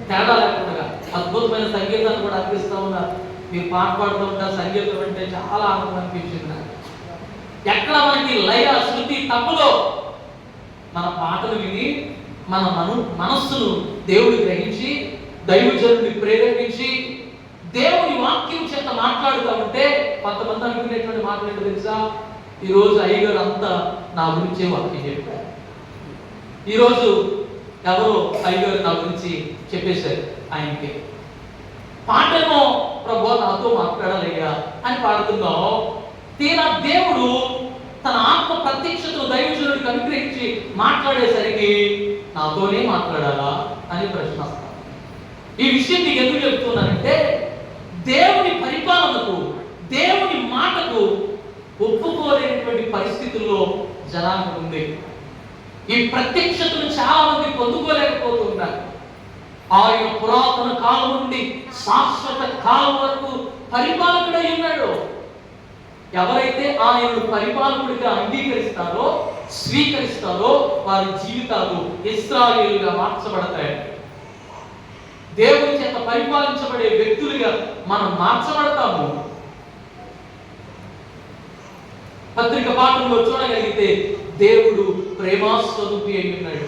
తేడా లేకుండా అద్భుతమైన సంగీతాన్ని కూడా అర్పిస్తూ ఉన్నారు. మీరు పాట పాడుతూ ఉంటారు, సంగీతం అంటే చాలా ఆనందం అనిపించింది నాకు. ఎక్కడ మనకి లయ, శృతి తప్పలో మన పాటలు విని మన మనస్సును దేవుడు గ్రహించి దైవజనుడిని ప్రేరేపించి దేవుని వాక్యం చేత మాట్లాడుతూ ఉంటే కొంతమంది అనుకునేటువంటి మాటలు ఏంటో తెలుసా? ఈరోజు అయ్యగారు అంతా నా గురించే వాక్యం చెప్పారు, ఈరోజు ఎవరో అయ్యగారు నా గురించి చెప్పేశారు. ఆయనకి పాటేమో ప్రభు నాతో మాట్లాడాలయ్యా అని పాడుతున్నావు. తీరా దేవుడు తన ఆత్మ ప్రత్యక్షతను దైవజనుడికి అనుగ్రహించి మాట్లాడేసరికి నాతోనే మాట్లాడాలా అని ప్రశ్నిస్తాను. ఈ విషయం మీకు ఎందుకు చెప్తున్నానంటే దేవుని పరిపాలనకు, దేవుని మాటకు ఒప్పుకోలేనటువంటి పరిస్థితుల్లో జనాంగం ఉంది. ఈ ప్రత్యక్షతను చాలా మంది పొందుకోలేకపోతున్నారు. ఆయన పురాతన కాలం నుండి శాశ్వత కాలం వరకు పరిపాలకుడై ఉన్నాడు. ఎవరైతే ఆయనను పరిపాలకుడిగా అంగీకరిస్తారో, స్వీకరిస్తారో వారి జీవితాలు ఇశ్రాయేలుగా మార్చబడతాయి. దేవుని చేత పరిపాలించబడే వ్యక్తులుగా మనం మార్చబడతాము. పత్రిక పాఠంలో చూడగలిగితే దేవుడు ప్రేమాస్వరూపి అయి ఉన్నాడు.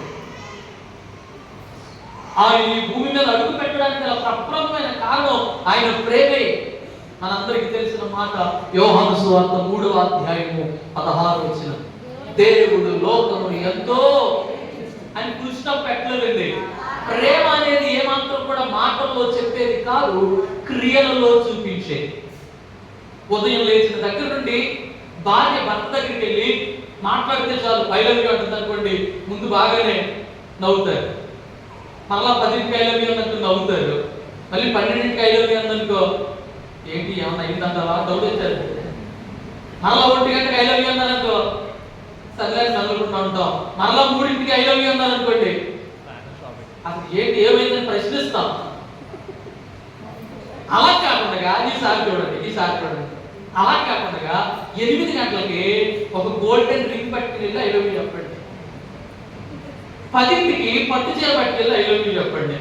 ఆయన ఈ భూమి మీద అడుగు పెట్టడానికి గల ప్రప్రథమైన కారణం ఆయన ప్రేమే. మనందరికీ తెలిసిన మాట యోహాను సువార్త 3వ అధ్యాయము 16వ వచనం. దేవుడు లోకము ఎంతో అని పుస్తకం పెట్టలేదండి. ప్రేమ అనేది ఏమాత్రం కూడా మాటల్లో చెప్పేది కాదు, క్రియలలో చూపించేది. ఉదయం లేచిన దగ్గర నుండి భార్య భర్త దగ్గరికి వెళ్ళి మాట్లాడితే చాలు, ఐ లవ్ యూ అంటుంది అనుకోండి, ముందు బాగానే నవ్వుతారు. మళ్ళా 10కి ఐ లవ్ యూ అన్నట్టు నవ్వుతారు. మళ్ళీ 12కి ఐ లవ్ యూ అందనుకో, ఏంటి ఏమన్నా అయిందంటావా, డౌట్ వచ్చారు. మళ్ళా 1 గంటకి ఐ లవ్ యూ అన్నారనుకో, సర్లే నవ్వుకుంటూ ఉంటాం. మళ్ళా 3కి ఐ లవ్ యూ అన్నారనుకోండి, అసలు ఏంటి ఏమైందని ప్రశ్నిస్తాం. అలా కాకుండా ఈసారి చూడండి అలా కాకుండా 8 గంటలకి ఒక గోల్డెన్ రింగ్ పట్టుకెళ్ళి ఐ లవ్ యూ చెప్పండి. 10కి పట్టు చీర పట్టుకెళ్ళి ఐ లవ్ యూ చెప్పండి.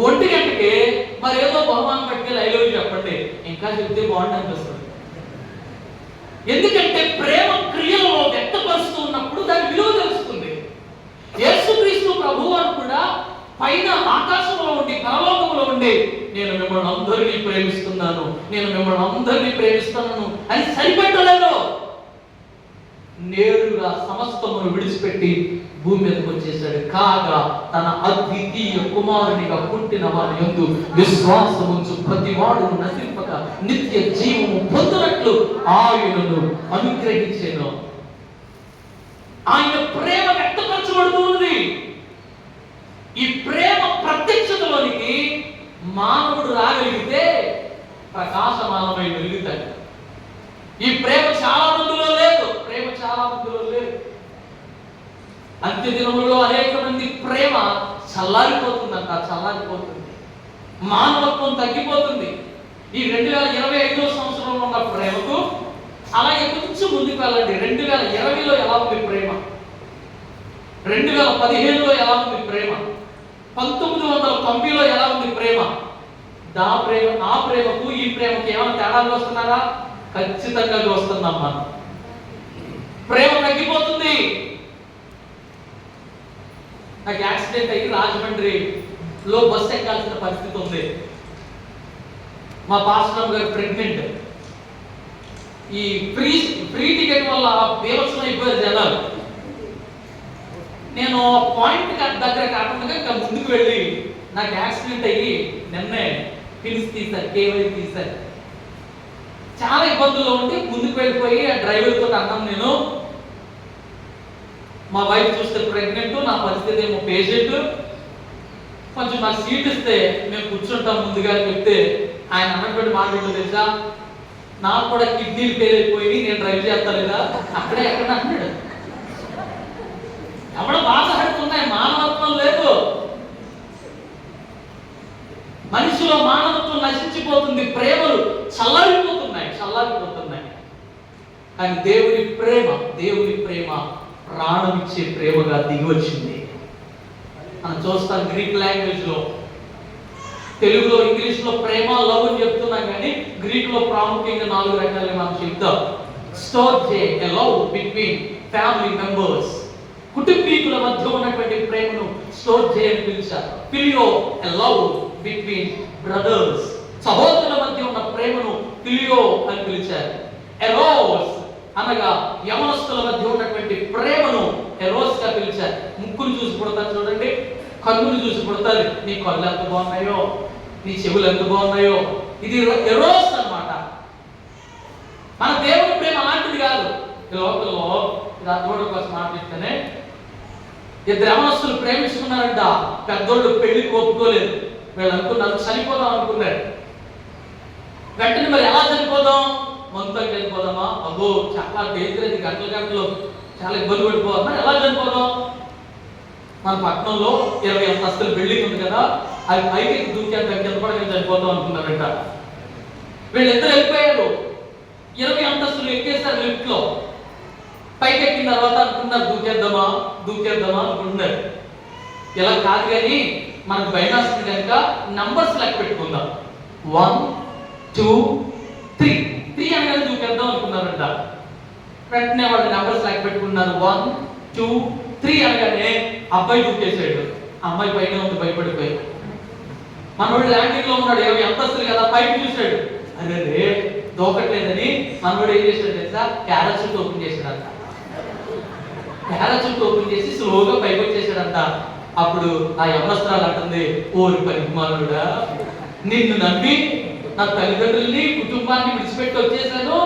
1 గంటకి మరి ఏదో బహుమానం పట్టుకెళ్ళి ఐ లవ్ యూ చెప్పండి. ఇంకా చెప్తే బాగుంటుంది అనిపిస్తుంది. ఎందుకంటే ప్రేమ క్రియలలో వ్యక్తపరుస్తూ ఉన్నప్పుడు దాని విలువ తెలుస్తుంది. యేసుక్రీస్తు ప్రభువారు కూడా పైన ఆకాశంలో ఉండి, పరలోకంలో ఉండి, నేను మిమ్మల్ని అందరినీ ప్రేమిస్తున్నాను, నేను మిమ్మల్ని అందరినీ ప్రేమిస్తున్నాను అని సరిపెట్టలేదు. నేరుగా సమస్తమును విడిచిపెట్టి భూమి మీదకి వచ్చేసాడు. కాగా తన అద్వితీయ కుమారునిగా పుట్టిన వారి యందు విశ్వాసముంచు ప్రతి వాడు నశింపక నిత్య జీవము పొందినట్లు ఆయనను అనుగ్రహించెను. ఆయన ప్రేమ వ్యక్తపరచబడుతుంది. ఈ ప్రేమ ప్రత్యక్షతలోనికి మానవుడు రాగలిగితే ప్రకాశమానమై వెలుగుతాడు. ఈ ప్రేమ చాలా మందిలో లేదు. అంత్య దినములలో అనేక మంది ప్రేమ చల్లారిపోతుందంట. మానవత్వం తగ్గిపోతుంది. ఈ 2025వ సంవత్సరంలో ఉన్న ప్రేమకు అలాగే కొంచెం ముందుకు వెళ్ళండి. 2020లో ఎలా ఉంది ప్రేమ, 2015లో ఎలా ఉంది ప్రేమ, 1990లో ఎలా ఉంది ప్రేమ. ఆ ప్రేమకు ఈ ప్రేమకు ఏమైనా తేడాలు వస్తున్నారా? ఖచ్చితంగా చూస్తున్నాం మనం. ప్రేమ తగ్గిపోతుంది. నాకు యాక్సిడెంట్ అయ్యి రాజమండ్రిలో బస్సు ఎక్కాల్సిన పరిస్థితి ఉంది. మా పాస్టర్ గారు ప్రెగ్నెంట్. ఈ ఫ్రీ టికెట్ వల్ల బీభత్సం అయిపోయారు జనాలు. నేను పాయింట్ దగ్గర కాకుండా ఇంకా ముందుకు వెళ్ళి నాకు యాక్సిడెంట్ అయ్యి నిన్నే పిలిచి తీశారు, కేవై తీశారు. చాలా ఇబ్బందుల్లో ఉండి ముందుకు వెళ్ళిపోయి ఆ డ్రైవర్తో అన్నాను, నేను మా వైఫ్ చూస్తే ప్రెగ్నెంట్, నా పరిస్థితి ఏమో పేషెంట్, కొంచెం నాకు సీట్ ఇస్తే మేము కూర్చుంటాం ముందుగా అని చెప్తే ఆయన అన్నటువంటి మాట ఏంటో తెలుసా, నాకు కూడా కిడ్నీలు ఫెయిల్ అయిపోయి నేను డ్రైవ్ చేస్తాను కదా అక్కడే ఎక్కడ అన్నాడు. ఎవడో బాధపడుతున్నాయి, మానవత్వం లేదు. మనిషిలో మానవత్వం నశించిపోతుంది, ప్రేమలు చల్లారిపోతున్నాయి. కానీ దేవుని ప్రేమ ప్రాణం ఇచ్చే ప్రేమగా దిగి వచ్చింది. మనం చూస్తాం గ్రీక్ లాంగ్వేజ్ లో, తెలుగులో ఇంగ్లీష్ లో ప్రేమ లవ్ అని చెప్తున్నాం, కానీ గ్రీక్ లో ప్రాముఖ్యంగా 4 రకాలుగా మనం చెప్తాం. Storge, a love between family members, కుటుంబీకుల మధ్య ఉన్నటువంటి ప్రేమను స్టోర్జే అని పిలిచారు. Phileo, a love between brothers, సహోదరుల మధ్య ఉన్న ప్రేమను ఫిలియో అని పిలిచారు. ఎరోస్ అనగా యవనస్తుల మధ్య ఉన్నటువంటి ప్రేమను ఎరోస్ గా పిలిచారు. ముక్కును చూసి పుడతారు చూడండి, కన్నులు చూసి పుడతారు. నీ కళ్ళు ఎంత బాగున్నాయో, నీ చెవులు ఎంత బాగున్నాయో, ఇది ఎరోస్ అన్నమాట. మన దేవుని ప్రేమ అలాంటిది కాదు. ఈ లోకల్లో దాని కోసం మాట్లాడితేనే 2 యవనస్తులు ప్రేమించుకున్నారంట. పెద్దోళ్ళు పెళ్లికి ఒప్పుకోలేదు. వీళ్ళు అనుకున్నారు చనిపోదాం అనుకున్నారు. వెంటనే మరి ఎలా చనిపోదాం, మందుతో చనిపోదామా, అబ్బో చాలా డేంజర్, అది గంటలు చాలా ఇబ్బంది పడిపోవాలి, మరి ఎలా చనిపోదాం. మన పట్టణంలో 20 అంతస్తుల బిల్డింగ్ ఉంది కదా, అది పైకి దూకేంత కింద పడక చనిపోతాం అనుకున్నారంట. వీళ్ళిద్దరు వెళ్ళిపోయారు. 20 అంతస్తులు ఎక్కేస్తారు లిఫ్ట్ లో. పైకి ఎక్కిన తర్వాత అనుకున్నారు దూకేద్దామా అనుకుంటున్నారు. ఇలా కాదు కానీ మనకు భయం వస్తుంది కనుక నంబర్స్ లెక్క పెట్టుకుందాం. 1 2 3 అనగానే దూకేద్దాం అనుకున్నారంట. వెంటనే వాళ్ళు నంబర్స్ లెక్క పెట్టుకున్నారు. 1 2 3 అనగానే అబ్బాయి దూకేసాడు. అమ్మాయి పైన ఉంది, భయపడిపోయి. మనోడు ల్యాండింగ్ లో ఉన్నాడు, 20 అంతస్తులు కదా, పైకి చూశాడు. అరే దూకట్లేదని మనోడు ఏం చేశాడు తెలుసా, పారాచూట్ ఓపెన్ చేశాడంట. పారాచూట్ ఓపెన్ చేసి స్లోగా పైకి వచ్చేసాడంట. అప్పుడు ఆ యమనస్త్రాలు అంటుంది, ఓరి పరిమాణుడా, నిన్ను నమ్మి నా తల్లిదండ్రుల్ని కుటుంబాన్ని విడిచిపెట్టి వచ్చేసాను,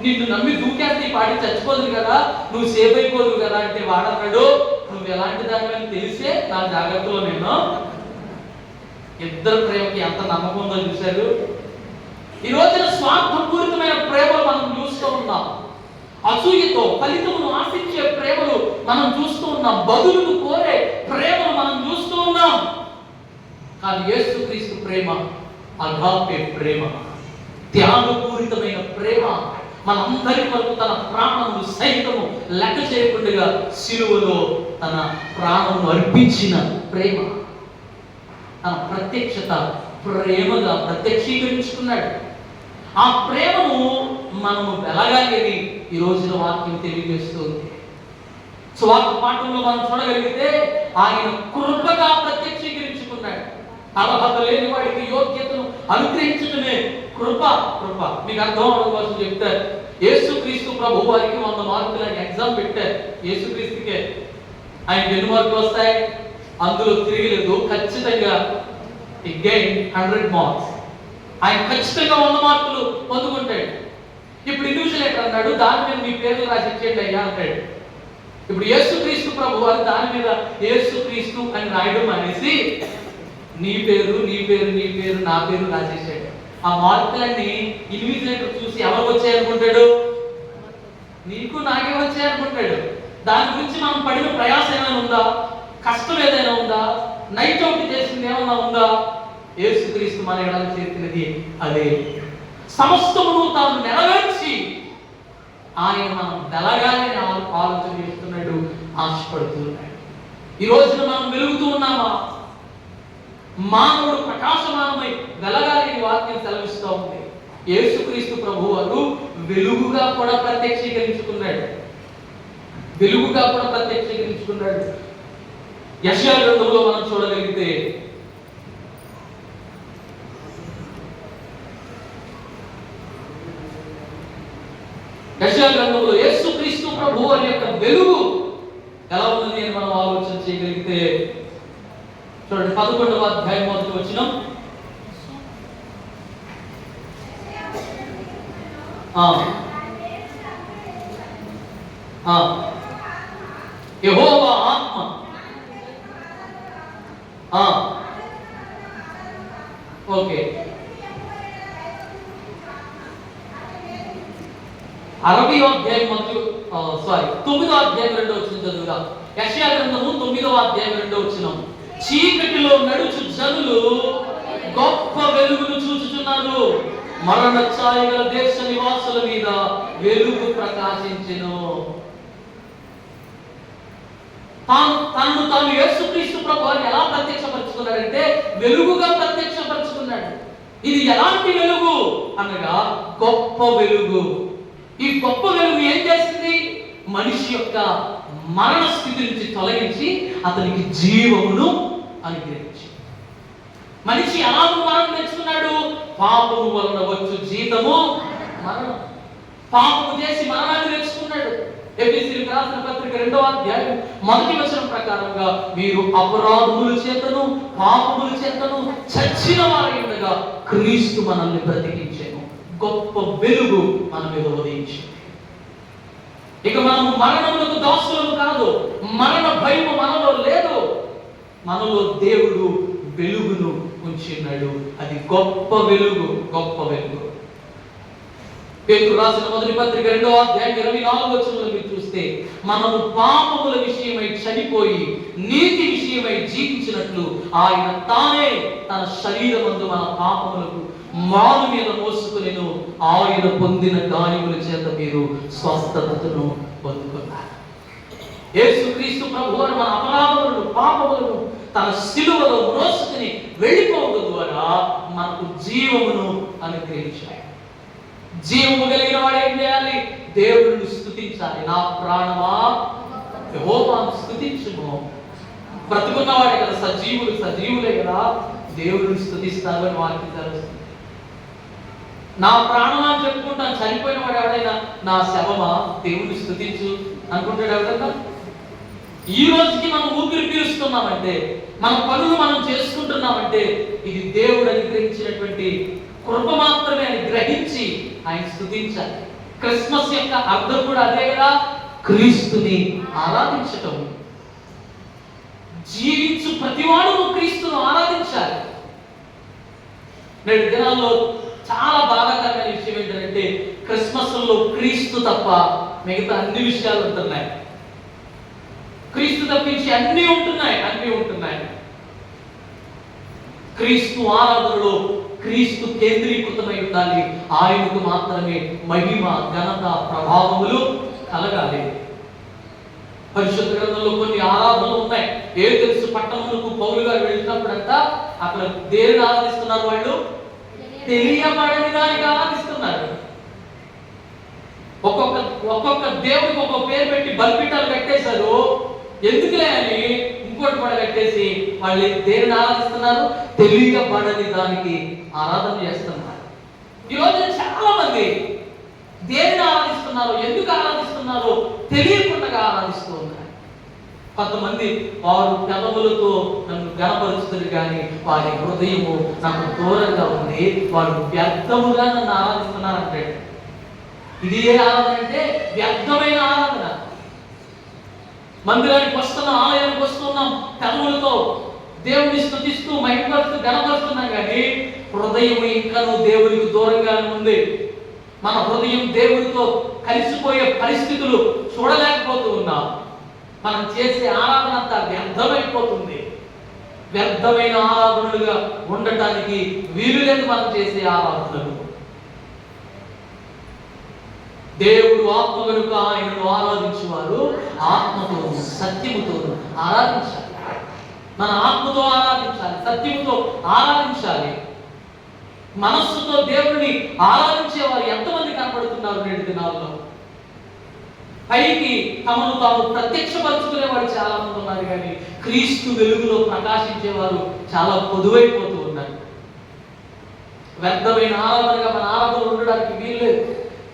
నిన్ను నమ్మి దూకేస్తే ఈ పాటి చచ్చిపోదు కదా, నువ్వు సేఫ్ అయిపోదు కదా అంటే వాడన్నాడు, నువ్వు ఎలాంటి దానివని తెలిసే నా జాగ్రత్తలో నేను. ఇద్దరు ప్రేమకి ఎంత నమ్మకం ఉందో చూశారు. ఈ రోజున స్వార్థపూరితమైన ప్రేమలు మనం చూస్తూ ఉన్నాం. అసూయతో ఫలితమును ఆశించే ప్రేమలు మనం చూస్తూ ఉన్నాం. బదులును కోరే ప్రేమలు మనం చూస్తూ ఉన్నాం. కానీ యేసుక్రీస్తు ప్రేమ అగాపే ప్రేమ, త్యాగపూరితమైన ప్రేమ. మనందరి వరకు తన ప్రాణమును సైతము లెక్క చేయకుండా సిలువలో తన ప్రాణమును అర్పించిన ప్రేమ, తన ప్రత్యక్షత ప్రేమగా ప్రత్యక్షీకరించుకున్నాడు. ఆ ప్రేమను మనము వెలగాలి అని ఈ రోజున వాక్యం తెలియజేస్తుంది. స్వార్థ పాఠంలో మనం చూడగలిగితే ఆయన కృపగా ప్రత్యక్షీకరించుకున్నాడు. అర్హత లేని వాడికి యోగ్యతను అనుగ్రహించడమే కృప. మీకు అర్థం అవడం కోసం చెప్తారు. యేసుక్రీస్తు ప్రభు వారికి 100 మార్కులు అని ఎగ్జామ్ పెట్టారు. యేసుక్రీస్తుకే ఆయనకి ఎన్ని మార్కులు వస్తాయి? అందులో తిరిగిలేదు, ఖచ్చితంగా 100 మార్క్స్. ఆయన ఖచ్చితంగా 100 మార్కులు పొందుకుంటాడు. ఇప్పుడు ఇన్విజిలేటర్ అన్నాడు, దాని మీద మీ పేర్లు రాసి ఇచ్చేయండి అయ్యా అంటాడు. ఇప్పుడు యేసుక్రీస్తు ప్రభు వారు దాని మీద యేసుక్రీస్తు అని రాయడం అనేసి నీ పేరు నా పేరు రాసేసాడు. ఆ మార్కులన్నీ ఇన్విజిలేటర్ చూసి ఎవరికి వచ్చాయనుకుంటాడు? నీకు నాకే వచ్చాయనుకుంటాడు. దాని గురించి మనం పడిన ప్రయాసం ఏమైనా ఉందా? కష్టం ఏదైనా ఉందా? నైట్ అవుట్ చేసింది ఏమన్నా ఉందా? యేసుక్రీస్తు మన ఎడల చేసినది అదే. సమస్తమును తాను నెరవేర్చి ఆయన మనం వెలగాలని ఆలోచన చేస్తున్నాడు, ఆశపడుతున్నాడు. ఈ రోజున మనం వెలుగుతూ ఉన్నామా? మానవుడు ప్రకాశమానమై వెలగాలని వాక్యం సెలవిస్తూ ఉంది. యేసుక్రీస్తు ప్రభు వారు వెలుగుగా కూడా ప్రత్యక్షీకరించుకున్నాడు. యెషయా గ్రంథంలో మనం చూడగలిగితే యెషయా గ్రంథంలో యేసుక్రీస్తు ప్రభు వారి యొక్క వెలుగు ఎలా ఉంది అని మనం ఆలోచన చేయగలిగితే చూడండి, 11వ అధ్యాయం 1వ వచనం. యెహోవా ఆత్మ ఓకే 9వ అధ్యాయం 2వ వచనం చదువుగా. యెషయా గ్రంథము 9వ అధ్యాయం 2వ వచనం. చీకటిలో నడుచు జనులు గొప్ప వెలుగును చూచుచున్నారు, మరణ ఛాయ గల దేశ నివాసుల మీద వెలుగు ప్రకాశించెను. తాను యేసుక్రీస్తు ప్రభువుని ఎలా ప్రత్యక్షపరుచుకున్నాడంటే వెలుగుగా ప్రత్యక్షపరుచుకున్నాడు. ఇది ఎలాంటి వెలుగు అనగా గొప్ప వెలుగు. ఈ గొప్ప వెలుగు ఏం చేసింది? మనిషి యొక్క మరణ స్థితి నుంచి తొలగించి అతనికి జీవమును అనుగ్రహించి. మనిషి ఎలా మరణం తెచ్చుకున్నాడు? పాపము వలన వచ్చు జీతము మరణం. పాపము చేసి మరణాన్ని తెచ్చుకున్నాడు. ఎఫెసీయులకు రాసిన పత్రిక 2వ అధ్యాయం 1వ వచనం ప్రకారంగా మీరు అపరాధముల చేతను పాపముల చేతను చచ్చిన వారై ఉండగా క్రీస్తు మనల్ని బ్రతికించెను. గొప్ప వెలుగు మన మీద ఉదయించింది. ఇక మనం మరణములకు దాసులము కాదు. మరణ భయము మనలో లేదు. మనలో దేవుడు వెలుగును ఉంచినాడు. అది గొప్ప వెలుగు. పేతురు రాసిన మొదటి పత్రిక 2వ అధ్యాయం 24వ వచనంలో మీరు చూస్తే మనము పాపముల విషయమై చనిపోయి నీతి విషయమై జీవించినట్లు ఆయన తానే తన శరీరమందు మన పాపములకు మాను మీద మోసుకునేను, ఆయన పొందిన గాయముల చేత మీరు స్వస్థతను పొందుకున్నారు. యేసుక్రీస్తు ప్రభువారు మన అపరాధములను పాపములను తన శిలువలో మోసుకుని వెళ్ళిపోవడం ద్వారా మనకు జీవమును అనుగ్రహించాడు. జీవము కలిగిన వాడు ఏం చేయాలి? దేవుడిని స్తుతించాలి. నా ప్రాణమా యెహోవాను స్తుతించుము. బ్రతుకున్నవాడే కదా సజీవులే కదా దేవుడిని స్తుతిస్తారు అని వాక్యం తెలుస్తుంది. నా ప్రాణమా అని చెప్పుకుంటాను. చనిపోయిన వాడు ఎవడైనా నా శవమా దేవుడిని స్తుతించు అనుకుంటాడు ఎవడన్నా? ఈ రోజుకి మనం ఊపిరి పీలుస్తున్నామంటే, మన పనులు మనం చేసుకుంటున్నామంటే ఇది దేవుడు అనుగ్రహించినటువంటి కృప మాత్రమే అని గ్రహించి ఆయన స్తుతించాలి. క్రిస్మస్ యొక్క అర్థం కూడా అదే కదా, క్రీస్తుని ఆరాధించటం. జీవించు ప్రతివాడు క్రీస్తును ఆరాధించాలి. నేటి దినాల్లో చాలా బాధాకరమైన విషయం ఏంటంటే క్రిస్మస్ లో క్రీస్తు తప్ప మిగతా అన్ని విషయాలు ఉంటున్నాయి. క్రీస్తు తప్పించి అన్నీ ఉంటున్నాయి. క్రీస్తు ఆరాధనలో క్రీస్తు కేంద్రీకృతమై ఉండాలి. ఆయనకు మాత్రమే మహిమ, ఘనత, ప్రభావములు కలగాలి. పరిశుద్ధ గ్రంథంలో కొన్ని ఆరాధనలు ఉన్నాయి. తెలుసు పట్టణములకు పౌలు గారు వెళ్ళినప్పుడంట అక్కడ దేవుని ఆరాధిస్తున్నారు. వాళ్ళు తెలియబడని దానికి ఆరాధిస్తున్నారు. ఒక్కొక్క దేవుడికి ఒక్కొక్క పేరు పెట్టి బలిపీఠాలు కట్టేశారు. ఎందుకులే అని ఇంకోటి కూడా కట్టేసి వాళ్ళు దేవుని ఆరాధిస్తున్నారు, తెలియబడని దానికి ఆరాధన చేస్తున్నారు. ఈరోజు చాలా మంది దేవుని ఆరాధిస్తున్నారు. ఎందుకు ఆరాధిస్తున్నారు? తెలియకుండా ఆరాధిస్తూ ఉన్నారు. కొంతమంది వారు పెదవులతో నన్ను గణపరుచుతారు కానీ వారి హృదయము నాకు దూరంగా ఉంది, వారు వ్యర్థముగా నన్ను ఆరాధిస్తున్నారు అంటాడు. ఇది ఏ ఆరాధన అంటే వ్యర్థమైన ఆరాధన. మందిరానికి వస్తున్నాం, ఆలయానికి వస్తున్నాం, పెదవులతో దేవుని స్తుతిస్తూ మహిమపరుస్తూ గణపరుస్తున్నాం కానీ హృదయం ఇంకనూ దేవునికి దూరంగానే ఉంది. మన హృదయం దేవుడితో కలిసిపోయే పరిస్థితులు చూడలేకపోతూ ఉన్నాం. మనం చేసే ఆరాధన అంతా వ్యర్థమైపోతుంది. వ్యర్థమైన ఆరాధనలుగా ఉండటానికి వీలు లేదు మనం చేసే ఆరాధనలు. దేవుడు ఆత్మ కనుక ఆయనను ఆరాధించేవారు ఆత్మతో సత్యముతో ఆరాధించాలి. మన ఆత్మతో ఆరాధించాలి, సత్యముతో ఆరాధించాలి. మనస్సుతో దేవుడిని ఆరాధించేవారు ఎంతమంది కనపడుతున్నారు నేటి దినాల్లో? పైకి తమను తాము ప్రత్యక్షపరుచుకునేవారు చాలా మంది ఉన్నారు కానీ క్రీస్తు వెలుగులో ప్రకాశించేవారు చాలా పొదువైపోతూ ఉన్నారు. వ్యర్థమైన ఆరాధనగా మన ఆరాధనలు ఉండడానికి వీలు లేదు.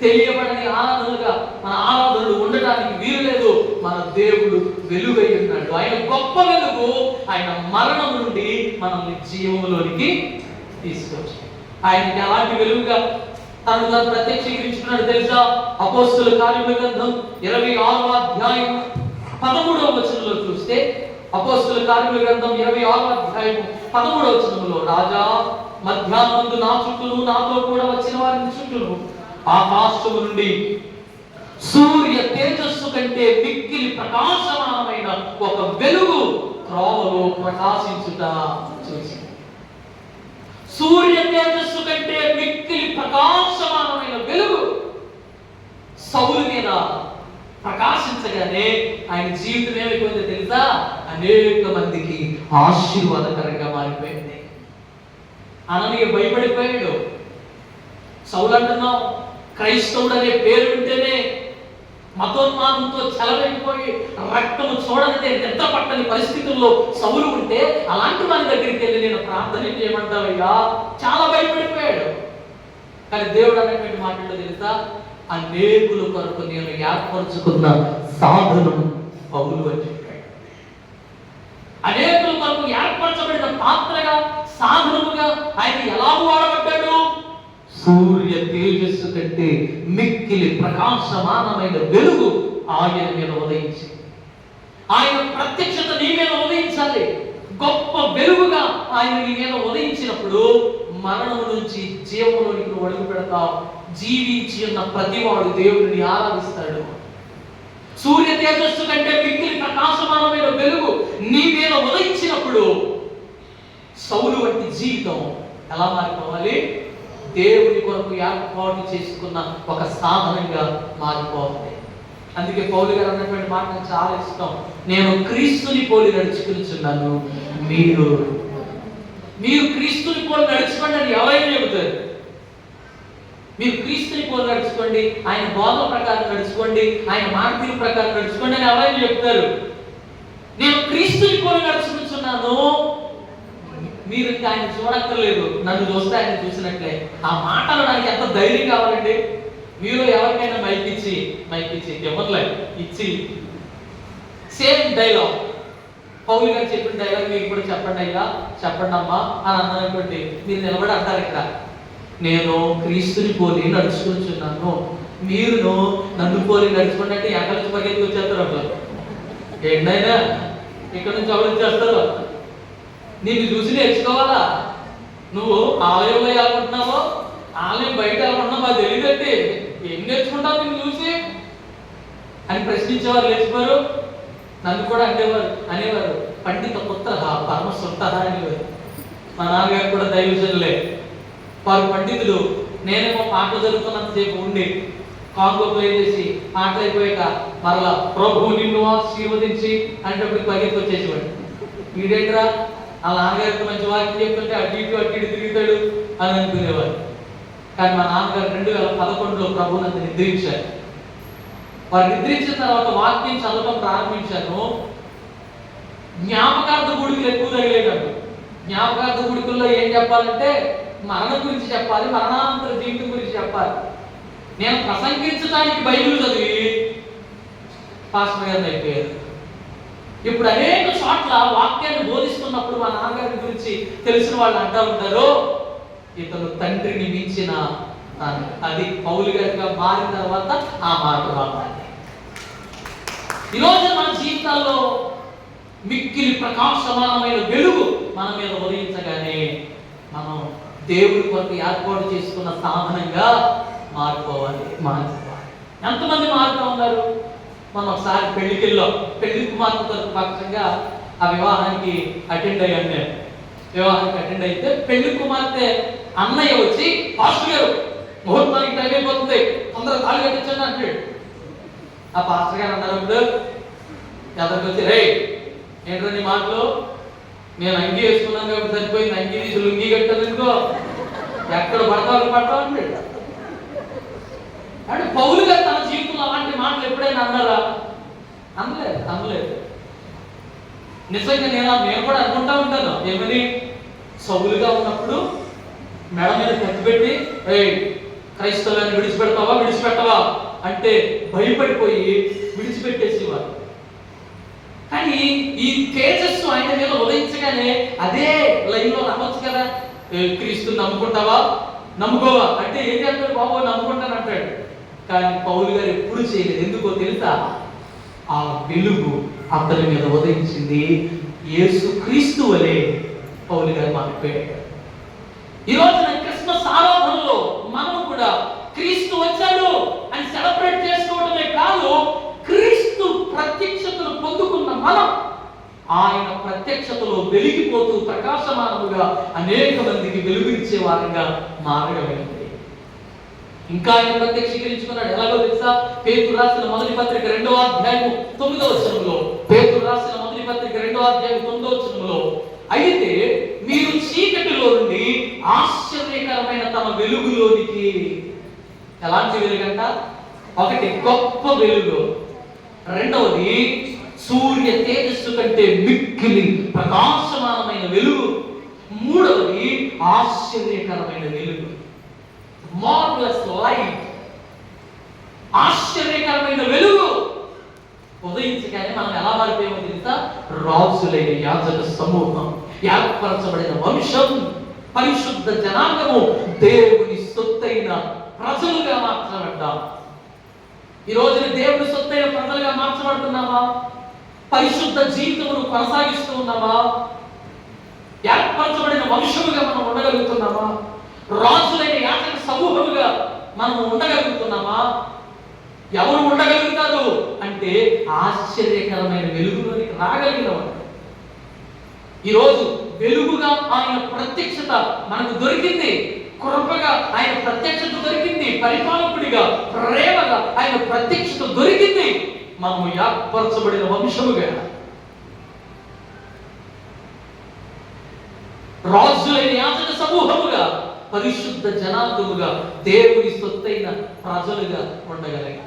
తెలియబడని ఆరాధనలుగా మన ఆరాధనలు ఉండటానికి వీలు లేదు. మన దేవుడు వెలుగై ఉన్నాడు. ఆయన గొప్ప వెలుగు. ఆయన మరణం నుండి మనల్ని జీవంలోనికి తీసుకొచ్చాడు. ఆయనకి అలాంటి వెలుగుగా తను ప్రత్యక్షీకరించుకున్నాడు తెలుసా? అపోస్తలుల కార్యముల గ్రంథం 26వ అధ్యాయం 13వ వచనంలో చూస్తే, అపోస్తలుల కార్యముల గ్రంథం 26వ అధ్యాయం 13వ వచనంలో, రాజా మధ్యాహ్నమందు నా చుట్టూను నాతో కూడా వచ్చిన వారిని చుట్టూను ఆకాశము నుండి సూర్య తేజస్సు కంటే మిక్కిలి ప్రకాశమానమైన ఒక వెలుగు త్రోవలో ప్రకాశించుట చూసి. సూర్య తేజస్సు కంటే మిక్కిలి ప్రకాశమానమైన వెలుగు సౌలు మీద ప్రకాశించగానే ఆయన జీవితం ఏమైపోయిందో తెలుసా? అనేక మందికి ఆశీర్వాదకరంగా మారిపోయింది. అననీయ భయపడిపోయాడు. సౌలు అంటున్నావు, క్రైస్తవుడు అనే పేరు వింటేనే మతోన్మాదంతో చెలవైపోయి రక్తము చూడనిదే నిద్ర పట్టని పరిస్థితుల్లో సౌలు ఉంటే అలాంటి వారి దగ్గరికి వెళ్ళి నేను ప్రార్థన చేయమంటావయ్యా, చాలా భయపడిపోయాడు. కానీ దేవుడు అనేటువంటి మాటల్లో తెలుసా? అనేకుల కొరకు నేను ఏర్పరచుకున్న సాధనం పౌలు అని చెప్పాడు. అనేకుల కొరకు ఏర్పరచబడిన పాత్రగా, సాధనముగా ఆయన ఎలా వాడబడ్డాడు? సూర్య తేజస్సు కంటే మిక్కిలి ప్రకాశమానమైన వెలుగు ఆయన మీద ఉదయించింది. ఆయన ప్రత్యక్షత నీ మీద ఉదయించాలి. గొప్ప వెలుగుగా ఆయన నీ మీద ఉదయించినప్పుడు మరణము నుంచి జీవంలోనికి నువ్వు అడుగు పెడతావు. జీవించి ఉన్న ప్రతివాడు దేవుడిని ఆరాధిస్తాడు. సూర్య తేజస్సు కంటే మిక్కిలి ప్రకాశమానమైన వెలుగు నీ మీద ఉదయించినప్పుడు సౌలు వంటి జీవితం ఎలా మారిపోవాలి? దేవుని కొరకు ఏర్పాటు చేసుకున్న ఒక సాధనంగా మారిపోతుంది. అందుకే పౌలు గారు అన్నటువంటి మాట నాకు చాలా ఇష్టం. నేను క్రీస్తుని పోలి నడుచుకుంటున్నాను, మీరు క్రీస్తుని పోలి నడుచుకోండి అని ఎవరైనా చెబుతారు. మీరు క్రీస్తుని పోలి నడుచుకోండి, ఆయన బోధన ప్రకారం నడుచుకోండి, ఆయన మాట తీరు ప్రకారం నడుచుకోండి అని ఎవరైనా చెప్తారు. నేను క్రీస్తుని పోలి నడుచుకుంటున్నాను, మీరు ఇంకా ఆయన చూడక్కర్లేదు, నన్ను చూస్తే ఆయన చూసినట్లే. ఆ మాటలు నాకు ఎంత ధైర్యం కావాలండి. మీరు ఎవరికైనా మైక్ ఇచ్చి ఎవరిలే ఇచ్చి సేమ్ డైలాగ్, పౌలు గారు చెప్పిన డైలాగ్ మీకు కూడా చెప్పండి అయ్యా, చెప్పండి అమ్మా అని అన్నారనుకోండి, మీరు నిలబడి అంటారు ఇక్కడ, నేను క్రీస్తుని పోలి నడుచుకుంటున్నాను, మీరు నన్ను పోలి నడుచుకోండి అంటే ఎక్కడి నుంచి పగెత్తి వచ్చేస్తారు అట్లా. ఏంటైనా ఇక్కడ నుంచి ఆలోచించేస్తారు. నిన్ను చూసి నేర్చుకోవాలా. నువ్వు ఆలయంలో వెళ్ళకుంటున్నావో ఆలయం బయట వెళ్ళకుంటున్నావు మాకు తెలియదండి, ఏం నేర్చుకుంటావు నిన్ను చూసి అని ప్రశ్నించేవారు లేచిపోరు. నన్ను కూడా అనేవారు పండిత పుత్ర పరమ సొంత అనేవారు. మా నాన్నగారు కూడా దైవజనులే, వారు పండితులు. నేనేమో పాటలు జరుగుతున్నంతసేపు ఉండి కాంగో ప్లే చేసి పాటలు అయిపోయాక మరలా ప్రభువు నిన్ను ఆశీర్వదించి అనేటప్పుడు పగెత్తి వచ్చేసేవాడు. వీడేంట్రా ఆ నాన్నగారికి మంచి వాక్యం చెప్తుంటే అటు ఇటు తిరుగుతాడు అని అనుకునేవారు. కానీ మా నాన్నగారు 2011లో ప్రభువుని అంత నిద్రించారు. వారు నిద్రించిన తర్వాత వాక్యం చదవడం ప్రారంభించాను. జ్ఞాపకార్థ గుడికలు ఎక్కువ తగిలేటప్పుడు. జ్ఞాపకార్థ గుడికల్లో ఏం చెప్పాలంటే మరణం గురించి చెప్పాలి, మరణానంతర జీవితం గురించి చెప్పాలి. నేను ప్రసంగించడానికి బైబిల్ చదివి పాస్టర్ గారిని అయిపోయారు. ఇప్పుడు అనేక చోట్ల వాక్యాన్ని బోధిస్తున్నప్పుడు మా నాన్నగారి గురించి తెలిసిన వాళ్ళు అంటూ ఉంటారు, ఇతను తండ్రిని మించిన అది పౌలు గారిగా మారిన తర్వాత ఆ మాట రావాలి. ఈరోజు మన జీవితాల్లో మిక్కిలి ప్రకాశమానమైన వెలుగు మన మీద ఉదయించగానే మనం దేవుడి కొరకు ఏర్పాటు చేసుకున్న సాధనంగా మారిపోవాలి. ఎంతమంది మారుతూ ఉన్నారు? మనం ఒకసారి పెళ్లి కుమార్తె తరపు పక్షంగా ఆ వివాహానికి అటెండ్ అయ్యాను నేను. వివాహానికి అటెండ్ అయితే పెళ్లి కుమార్తె అన్నయ్య వచ్చి, పాస్టర్ గారు ముహూర్తానికి టైం అయిపోతుంది, తొందరగా తాళి కట్టించండి అంటాడు. ఆ పాస్టర్ గారు అన్నారు ఎదరికి వచ్చి, రే ఏంటో నీ మాటలు, నేను అంగీ వేసుకున్నాను కాబట్టి సరిపోయింది, అంగీ తీసి లుంగి కట్టాను అనుకో, ఎక్కడ పడతావు అంటాడు. అంటే పౌలు గారు తన జీవితంలో అలాంటి మాటలు ఎప్పుడైనా అన్నారా? అనలేదు. నిజంగా నేను కూడా అనుకుంటా ఉంటాను, ఏమని, సౌలుగా ఉన్నప్పుడు మెడ మీద కత్తి పెట్టి క్రైస్తవాన్ని విడిచిపెట్టవా అంటే భయపడిపోయి విడిచిపెట్టేసేవారు. కానీ ఈ తేజస్సు ఆయన మీద ఉదయించగానే అదే లైన్లో రావచ్చు కదా, క్రీస్తు నమ్ముకుంటావా నమ్ముకోవా అంటే ఏం చేస్తాడు, బాబు నమ్ముకుంటాను అంటాడు. కానీ పౌలు గారు ఎప్పుడు చేయలేదు. ఎందుకో తెలుసా? ఆ వెలుగు అతని మీద ఉదయించింది. యేసు క్రీస్తు వలె పౌలు గారు మారిపోయాడు. ఈ రోజున క్రిస్మస్ ఆరాధనలో మనం కూడా క్రీస్తు వచ్చాడు అని సెలబ్రేట్ చేసుకోవడమే కాదు, క్రీస్తు ప్రత్యక్షతను పొందుకున్న మనం ఆయన ప్రత్యక్షతలో వెలిగిపోతూ ప్రకాశమానముగా అనేక మందికి వెలుగునిచ్చే వారంగా మారగలిగింది. ఇంకా ఆయన ప్రత్యక్షీకరించుకున్నాడు. ఎలాగో తెలుసా? పేతురు రాసిన మొదటి పత్రిక 2వ అధ్యాయము 9వ వచనంలో, పేతురు రాసిన మొదటి పత్రిక 2వ అధ్యాయం 9వ వచనంలో, అయితే మీరు చీకటిలో నుండి ఆశ్చర్యకరమైన తమ వెలుగులోనికి, ఎలాంటి వెలుగంట? ఒకటి గొప్ప వెలుగు, రెండవది సూర్య తేజస్సు కంటే మిక్కిలి ప్రకాశమానమైన వెలుగు, మూడవది ఆశ్చర్యకరమైన వెలుగు, మార్వెలస్ లైట్, ఆశ్చర్యకరమైన వెలుగు ఉదయించగానే మనం ఎలా మారిపోయామో తెలుసా? రాజులైన యాజక సమూహం, ఏర్పరచబడిన వంశం, పరిశుద్ధ జనాంగము, దేవుని సొత్తైన ప్రజలుగా మార్చబడ్డాం. ఈ రోజున దేవుని సొత్తైన ప్రజలుగా మార్చబడుతున్నామా? పరిశుద్ధ జీవితమును కొనసాగిస్తూ ఉన్నామా? ఏర్పరచబడిన వంశముగా మనం ఉండగలుగుతున్నామా? రాజులైన యాజక సమూహముగా మనం ఉండగలుగుతున్నామా? ఎవరు ఉండగలుగుతారు అంటే ఆశ్చర్యకరమైన వెలుగులోనికి రాగలిగిన వాడు. ఈరోజు వెలుగుగా ఆయన ప్రత్యక్షత మనకు దొరికింది. కృపగా ఆయన ప్రత్యక్షత దొరికింది, పరిపాలకుడిగా ప్రేమగా ఆయన ప్రత్యక్షత దొరికింది. మనము ఏర్పరచబడిన వంశముగా, రాజులైన యాజక సమూహముగా, పరిశుద్ధ జనాంగముగా, దేవుని సొత్తైన ప్రజలుగా ఉండగలిగాం.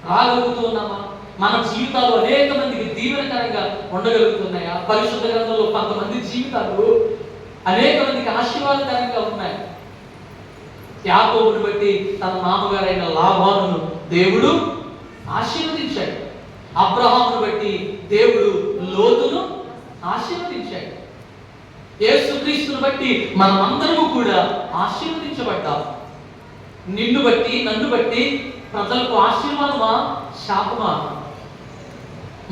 రాగలుగుతున్నామా? మన జీవితాలు అనేక మందికి దీవెనకరంగా ఉండగలుగుతున్నాయా? పరిశుద్ధ గ్రంథంలో కొంతమంది జీవితాలు అనేక మందికి ఆశీర్వాదకరంగా ఉన్నాయి. యాకోబుని బట్టి తన నాన్నగారైన లాబానును దేవుడు ఆశీర్వదించాడు. అబ్రహామును బట్టి దేవుడు లోతును ఆశీర్వదించాడు. యేసుక్రీస్తును బట్టి మనమందరము కూడా ఆశీర్వదించబడ్డాం. నిన్ను బట్టి, నన్ను బట్టి ప్రజలకు ఆశీర్వాదమా, శాపమా?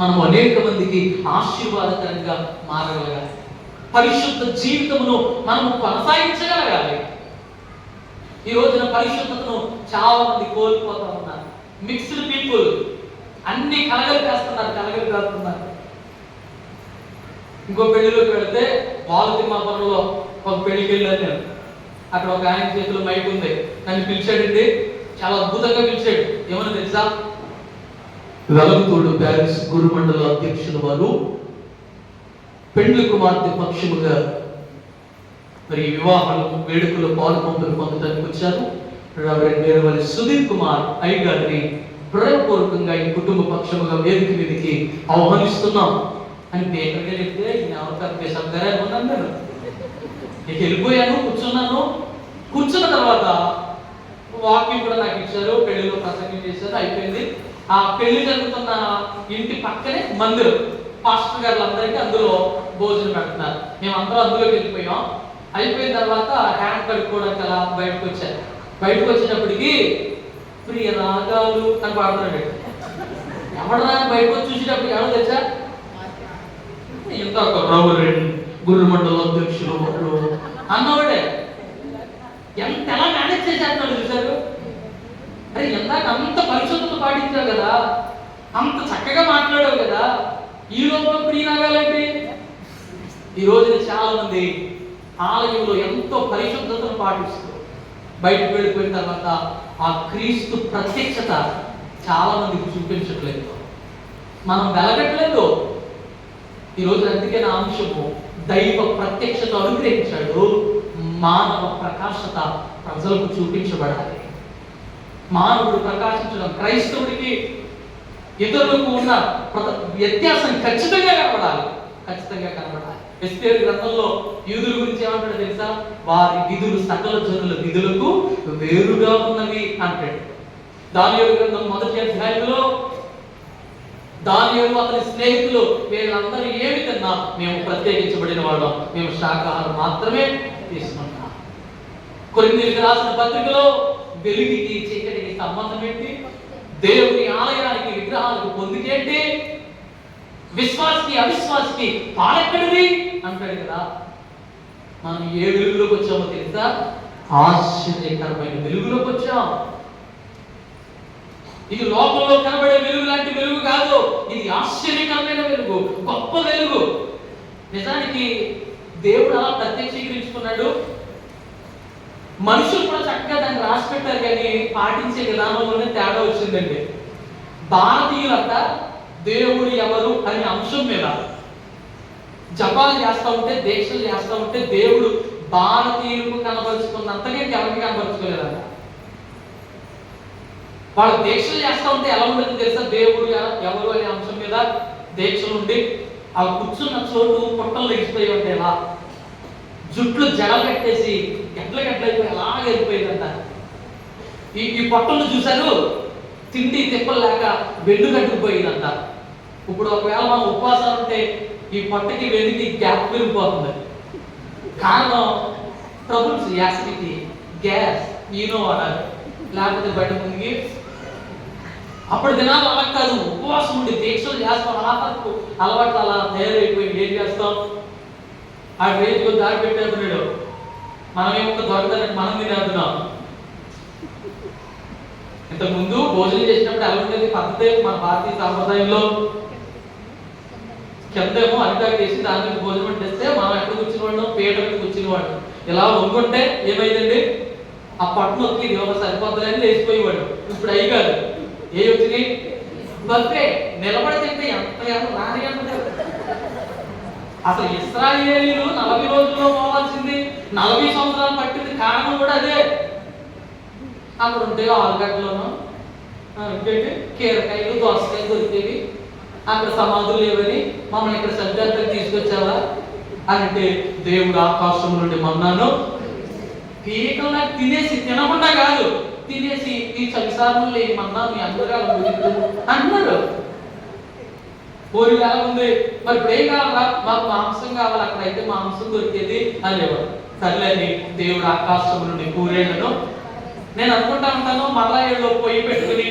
మనం అనేక మందికి ఆశీర్వాదకరంగా మారగలగాలి. పరిశుద్ధ జీవితమును మనము కొనసాగించగలగాలి. ఈ రోజున పరిశుద్ధతను చాలా మంది కోల్పోతా ఉన్నారు. మిక్స్డ్ పీపుల్, అన్ని కలగలిపేస్తున్నారు. ఇంకో పెళ్లిలోకి వెళితే తిమ్మాపురంలో ఒక పెళ్లికి వెళ్ళాను నేను. అక్కడ ఒక ఆయన చేతిలో మైక్ ఉంది. నన్ను పిలిచాడండి, చాలా అద్భుతంగా పిలిచాడు. ఏమన్నా తెలుసా? వెలగతోడు ప్యారిస్ గురుమండల అధ్యక్షుల వారు పెండ్లి కుమార్తె పక్షముగా మరి వివాహాలు వేడుకలు పాల్పొంపులు పొందడానికి వచ్చారు. రెవరెండ్ వేరవల్లి సుధీర్ కుమార్ అయ్య గారిని ప్రేమపూర్వకంగా ఈ కుటుంబ పక్షముగా వేదిక మీదకి ఆహ్వానిస్తున్నాం అని బేకర్గా చెప్తే అవకాశం ఉన్నాను. నేను ఇక వెళ్ళిపోయాను, కూర్చున్న తర్వాత వాకింగ్ కూడా నాకు ఇచ్చారు. పెళ్లిలో ప్రసంగం చేశారు, అయిపోయింది. ఆ పెళ్లి జరుగుతున్న ఇంటి పక్కనే మందిరం. పాస్టర్ గారు అందరికీ అందులో భోజనం పెడుతున్నారు. మేము అందరూ అందులోకి వెళ్ళిపోయాం. అయిపోయిన తర్వాత హ్యాండ్ కడుక్కోవడానికి అలా బయటకు వచ్చేటప్పటికి ప్రియ రాగాలు అని పాడుతున్నాడు. ఎవడరా బయటకు వచ్చి చూసేటప్పుడు ఎవరు తెచ్చా? ఇంత రెవరెండ్ గురుమండల అధ్యక్షులు అన్నవాడే. ఎలా మేనేజ్ చేసేస్తున్నాడు చూశారు? అరే ఎందాక అంత పరిశుద్ధత పాటించావు కదా, అంత చక్కగా మాట్లాడావు కదా, ఈ లోపల ప్రియరాగాలంటే. ఈ రోజున చాలా మంది ఆలయంలో ఎంతో పరిశుద్ధతను పాటిస్తూ బయటకు వెళ్ళిపోయిన తర్వాత ఆ క్రీస్తు ప్రత్యక్షత చాలా మందికి చూపించట్లేదు, మనం వెలగట్లేదు. ఈ రోజు అందుకే నా అంశము దైవ ప్రత్యక్షత అనుగ్రహించాడు, మానవ ప్రకాశత ప్రజలకు చూపించబడాలి. మానవుడు ప్రకాశించడం, క్రైస్తవుడికి ఇతరులకు ఉన్న వ్యత్యాసం ఖచ్చితంగా కనబడాలి. ఎస్తేరు గ్రంథంలో యూదుల గురించి ఏమంటాడు తెలుసా? వారి విధులు సకల జనుల విధులకు వేరుగా ఉన్నవి అంటాడు. దానియేలు గ్రంథం 1వ అధ్యాయంలో దానియేలు అతని స్నేహితులు వీళ్ళందరూ ఏమి తిన్నా మేము ప్రత్యేకించబడిన వాళ్ళం, మేము శాకాహారం మాత్రమే తీసుకుంటాం. కొరింథీయులకు రాసిన పత్రికలో వెలుగుకి చీకటికి సంబంధం ఏంటి? దేవుని ఆలయానికి విగ్రహాలకు పొందికేంటి? విశ్వాసికి అవిశ్వాసికి పాలెక్కడిది అంటాడు కదా. మనం ఏ వెలుగులోకి వచ్చామో తెలుసా? ఆశ్చర్యకరమైన వెలుగులోకి వచ్చాం. ఇది లోకంలో కనబడే వెలుగు లాంటి వెలుగు కాదు, ఇది ఆశ్చర్యకరమైన వెలుగు, గొప్ప వెలుగు. నిజానికి దేవుడు అలా ప్రత్యక్షీకరించుకున్నాడు. మనుషులు కూడా చక్కగా దాన్ని రాసి పెట్టారు, కానీ పాటించే విధానంలోనే తేడా వచ్చిందండి. భారతీయులంతా దేవుడు ఎవరు అనే అంశం మీద జపాలు చేస్తూ ఉంటే, దీక్షలు చేస్తూ ఉంటే దేవుడు భారతీయులకు కనబరుచుకున్నంతగా ఎవరికి కనబరుచుకోలేదంట. వాళ్ళు దీక్షలు చేస్తూ ఉంటే ఎలా ఉండదు తెలుసా? దేవుడు ఎవరు అనే అంశం మీద దీక్షలు ఉండి ఆ కూర్చున్న చోటు పొట్టలు లెగిసిపోయి ఉంటే ఎలా, జుట్లు జడలు కట్టేసి గట్లయిపోయి అలాగే వెళ్ళిపోయిందంట. ఈ పొట్టలు చూశారు, తిండి తిప్పలు లేక వెన్ను కట్టుకుపోయిందంట. ఇప్పుడు ఒకవేళ మనం ఉపవాసాలు ఉంటే ఈ పొట్టకి వెన్నుకి గ్యాప్ పెరిగిపోతుంది. కారణం ట్రబుల్స్, యాసిడిటీ, గ్యాస్, ఈనో అన్నారు, లేకపోతే బయట ముందుకి. అప్పుడు దినాలు అలా కాదు, ఉపవాసం ఉండి దీక్షలు చేస్తాం, ఆహారపు అలవాట్లు అలా తయారైపోయి ఏం చేస్తాం? ఆ రేంజ్లో దారి పెట్టేస్తున్నాడు. మనమేమో దొరకదని మనం తినేస్తున్నాం. ఇంతకుముందు భోజనం చేసినప్పుడు ఎలా ఉండేది పద్ధతి? మన భారతీయ సాంప్రదాయంలో కిందేమో అరిటాకు వేసి దాని మీద భోజనం చేస్తే మనం ఎక్కడ కూర్చుని వాళ్ళం? పీట మీద కూర్చుని వాడు. ఇలా వంగుంటే ఏమైందండి, ఆ పట్టు నొక్కి ఒక సరిపోతుందని లేచిపోయేవాడు. ఇప్పుడు అయ్యి కాదు, ఏ వచ్చినాయి బబ్బే నిలబడితే ఎంత రాని అంటారు. అసలు ఇశ్రాయేలీయులు 40 రోజుల్లో పోవాల్సింది 40 సంవత్సరాలు పట్టింది. కారణం కూడా అదే. అక్కడ ఉంటే ఆలుగడ్డలోనూ ఇంకేంటి కీరకాయలు దోసకాయలు దొరికేవి, అక్కడ సమాధులు లేవని మమ్మల్ని ఇక్కడ సభ్యతకు తీసుకొచ్చావా అని అంటే, దేవుడు ఆకాశం నుండి మన్నాను పీకల్లా తినేసి, తినకుండా కాదు తినేసి, ఈ చలిసార్లు లేని మన్నా మీ అందరూ అన్నారు. కోరిక ఎలా ఉంది మరి, ఇప్పుడు ఏం కావాలా, మాకు మాంసం కావాలి, అక్కడైతే మాంసం దొరికేది అనేవాడు. సర్లే అని దేవుడు ఆకాశం నుండి కూరేళ్లను, నేను అనుకుంటా ఉంటాను మళ్ళా ఏళ్ళు పొయ్యి పెట్టుకుని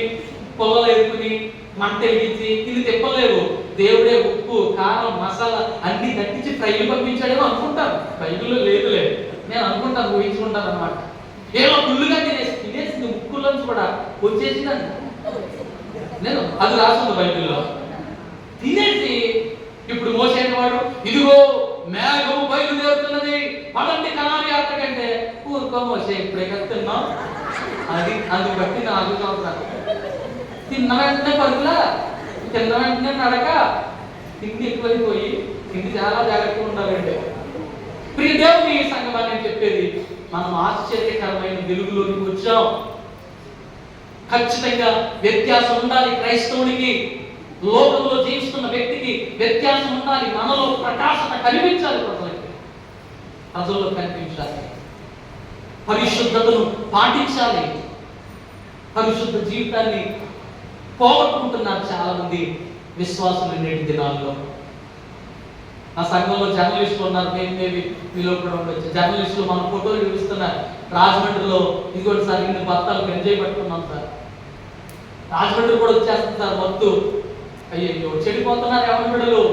పొల్లలు ఎరుకుని మంట ఎగిచ్చి ఇది తిప్పలేవు. దేవుడే ఉప్పు కారం మసాలా అన్ని దట్టించి ఫ్రైలు పంపించాడేమో అనుకుంటాను. బైబిల్లో లేదులే, నేను అనుకుంటాను, ఊహించుకుంటాను అనమాట. ఏమో ఫుల్లుగా తినేసింది, ముక్కులోంచి కూడా వచ్చేసిందని నేను, అది రాసింది బైబిల్లో. తినేసి ఇప్పుడు మోసేటి వాడు, ఇదిగో మేఘము బయలుదేరుతున్నది, పదండి కనాలి యాత్ర కంటే, ఊరుకో మోసే ఇప్పుడే తిన్నాం. అది అందుకు బట్టి 4 సంవత్సరాలు తిన్న వెంటనే పరుగులా, తిన్న వెంటనే నడక, తిండి ఎక్కువైపోయి, తిండి చాలా జాగ్రత్తగా ఉండాలండి. ప్రియ దేవుని సంగమా, నేను చెప్పేది, మనం ఆశ్చర్యకరమైన వెలుగులోకి వచ్చాం. ఖచ్చితంగా వ్యత్యాసం ఉండాలి. క్రైస్తవుడికి, లోకంలో జీవిస్తున్న వ్యక్తికి వ్యత్యాసం ఉండాలి. మనలో ప్రకాశత కనిపించాలి, ప్రజల్లో కనిపించాలి. పరిశుద్ధతను పాటించాలి. పరిశుద్ధ జీవితాన్ని పోగొట్టుకుంటున్నారు చాలా మంది విశ్వాసులు నేటి దినాల్లో. ఆ సంఘంలో జర్నలిస్టులు ఉన్నారు, మేబీ మీలో కూడా ఉండొచ్చు. జర్నలిస్టులు మన ఫోటోలు చూపిస్తున్నారు. రాజమండ్రిలో ఇదిగోటి సార్ ఇన్ని బత్తాలు ఎంజాయ్ పట్టుకున్నాం సార్, రాజమండ్రి కూడా వచ్చేస్తుంది సార్ వద్దు, అయ్యో చెడిపోతున్నారు ఎవరి బిడ్డలు.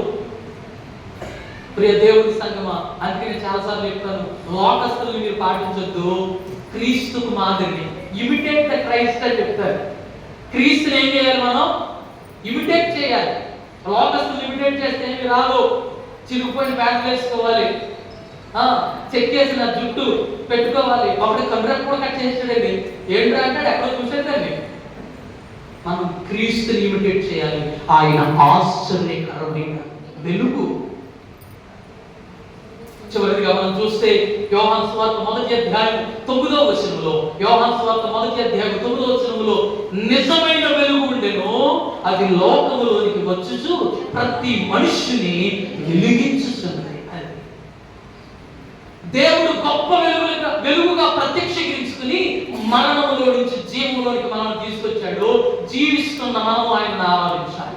ప్రియ దేవుడి సంగమా, అందుకే నేను చాలాసార్లు చెప్తాను, లోకస్తుల్ని మీరు పాటించొద్దు, క్రీస్తుకు మాదిరిని ఇమిటేట్ ద క్రైస్ట్ అని చెప్తారు. క్రీస్తుని ఏం చేయాలి, మనం ఇమిటేట్ చేయాలి. లోకస్తులు ఇమిటేట్ చేస్తే ఏమి రాదు. చిరుకుపోయిన బ్యాగ్ వేసుకోవాలి, చెక్కేసిన జుట్టు పెట్టుకోవాలి, అప్పుడు కండ్రకు కూడా కట్ చేసాడండి, ఏంటంటే అంటాడు, ఎక్కడో చూసేదండి. మనం క్రీస్తుని ఇమిటేట్ చేయాలి. ఆయన ఆశ్చర్యకరమైన వెలుగు. చివరిగా మనం చూస్తే యోహాను సువార్త 1వ అధ్యాయం 9వ వచనంలో, యోహాను సువార్త 1వ అధ్యాయం 9వ వచనంలో, నిజమైన వెలుగు ఉండెను, అది లోకములోనికి వచ్చుచు ప్రతి మనుష్యుని వెలిగించుచున్నది. దేవుడు గొప్ప వెలుగుగా ప్రత్యక్షీకరించుకుని మరణములో నుంచి జీవంలోనికి మనం తీసుకొచ్చాడు. జీవిస్తున్న మనం ఆయనను ఆరాధించాలి.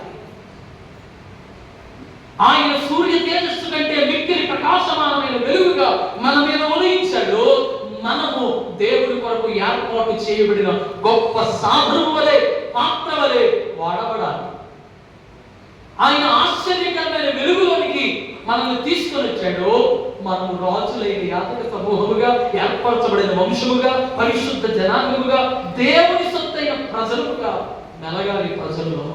ఆయన సూర్య తేజస్సు కంటే మిక్కిలి ప్రకాశమానమైన వెలుగుగా మన మీద ఉదయించాడు. మనము దేవుడి కొరకు ఏర్పాటు చేయబడిన గొప్ప సాధనము వలె, పాత్ర వలె వాడబడాలి. ఆయన ఆశ్చర్యకరమైన వెలుగులోనికి మనల్ని తీసుకొని వచ్చాడు. మనము రాజులైన యాజక సమూహముగా, ఏర్పరచబడిన వంశముగా, పరిశుద్ధ జనాంగముగా, దేవుని సొత్తైన ప్రజలుగా మెలగాలి ప్రజల్లో.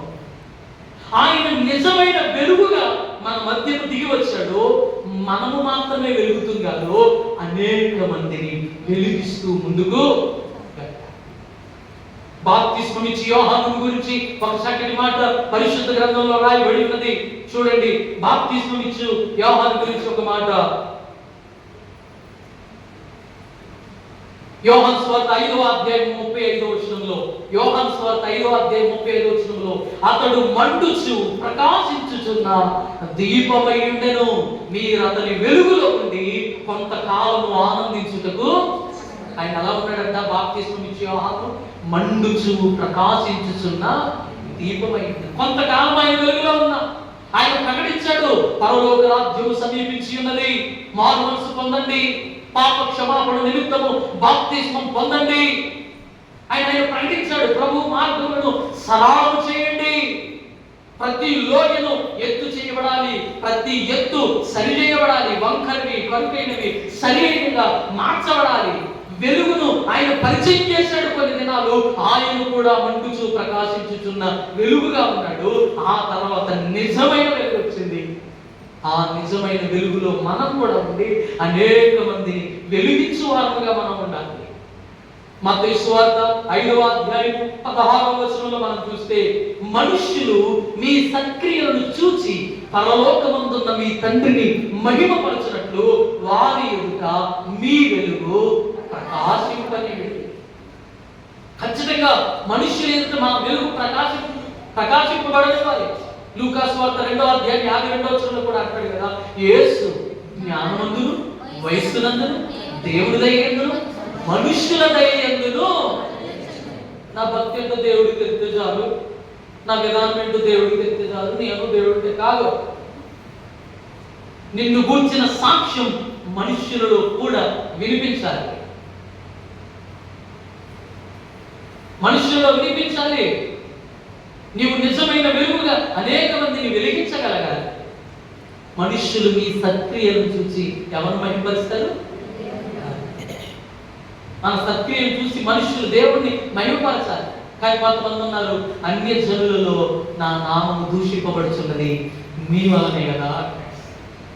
ఆయన నిజమైన వెలుగుగా మన మధ్యకు దిగి వచ్చాడు. మనము మాత్రమే వెలుగుతుంది కాదు, అనేక మందిని వెలిగిస్తూ ముందుకు. బాప్తిస్మం ఇచ్చి యోహాను గురించి ఒక చక్కటి మాట పరిశుద్ధ గ్రంథంలో రాయబడి ఉన్నది. చూడండి, బాప్తిస్మం ఇచ్చు యోహాను గురించి ఒక మాట. యోహాను సువార్త 5వ అధ్యాయం 35వ వచనంలో, యోహాను సువార్త 5వ అధ్యాయం 35వ వచనంలో, అతడు మండుచు ప్రకాశించుచున్న దీపమై ఉండెను, మీరు అతని వెలుగులో ఉండి కొంతకాలము ఆనందించుటకు. ఆయన ఎలా ఉన్నాడంట, బాప్తిస్మం ఇచ్చి యోహాను మండుచు ప్రకాశించుచున్న దీపమై ఉండెను. కొంతకాలం ఆయన వెలుగులో ఉన్నా. ఆయన ప్రకటించాడు, పరలోక రాజ్యము సమీపించి ఉన్నది, మారు మనసు పొందండి, పాప క్షమాపణ నిమిత్తము బాప్తిస్మం పొందండి. ఆయన ప్రకటించాడు, ప్రభు మార్గములను సరళము చేయండి, ప్రతి లోయను ఎత్తు చేయబడాలి, ప్రతి ఎత్తు సరి చేయబడాలి, వంకరవి కరుకైనవి సరైనగా మార్చబడాలి. వెలుగును ఆయన పరిచయం చేశాడు. కొన్ని దినాలు ఆయన కూడా మండుచు ప్రకాశించుచున్న వెలుగుగా ఉన్నాడు. ఆ తర్వాత నిజమైన వెలుగు వచ్చింది. ఆ నిజమైన వెలుగులో మనం కూడా ఉండి అనేక మందిని వెలిగించు వారముగా మనం ఉండాలి. మత్తయి సువార్త 5వ అధ్యాయం 16వ వచనంలో మనం చూస్తే, మనుష్యులు మీ సత్క్రియలను చూచి పరలోకమందున్న మీ తండ్రిని మహిమపరచునట్లు వారి ఎదుట మీ వెలుగు ప్రకాశింపనివ్వండి. ఖచ్చితంగా మనుష్యుల ఎదుట మన వెలుగు ప్రకాశింపబడనివ్వాలి. లూకా సువార్త 2వ అధ్యాయం 52వ వచనంలో కూడా అంటాడు కదా, యేసు జ్ఞానమందును వయస్సునందును దేవుడి దయయందును మనుష్యుల దయయందును. నా భక్తి ఎంతో దేవుడికి తెస్తే చాలు, నా విధానం ఏంటో దేవుడికి తెస్తే చాలు, నేను దేవుడికి కాదు. నిన్ను గూర్చిన సాక్ష్యం మనుష్యులలో కూడా వినిపించాలి, మనుష్యులలో వినిపించాలి. నీవు నిజమైన వెలుగుగా అనేక మందిని వెలిగించగలగాలి. మనుష్యులు మీ సత్క్రియలను చూసి ఎవరు మహిమపరుస్తారు? మన సత్క్రియను చూసి మనుషులు దేవుణ్ణి మహిమపరచాలి. కానీ కొంతమంది ఉన్నారు, అన్య జనులలో నా నామము దూషింపబడుచున్నది మీ వలనే కదా.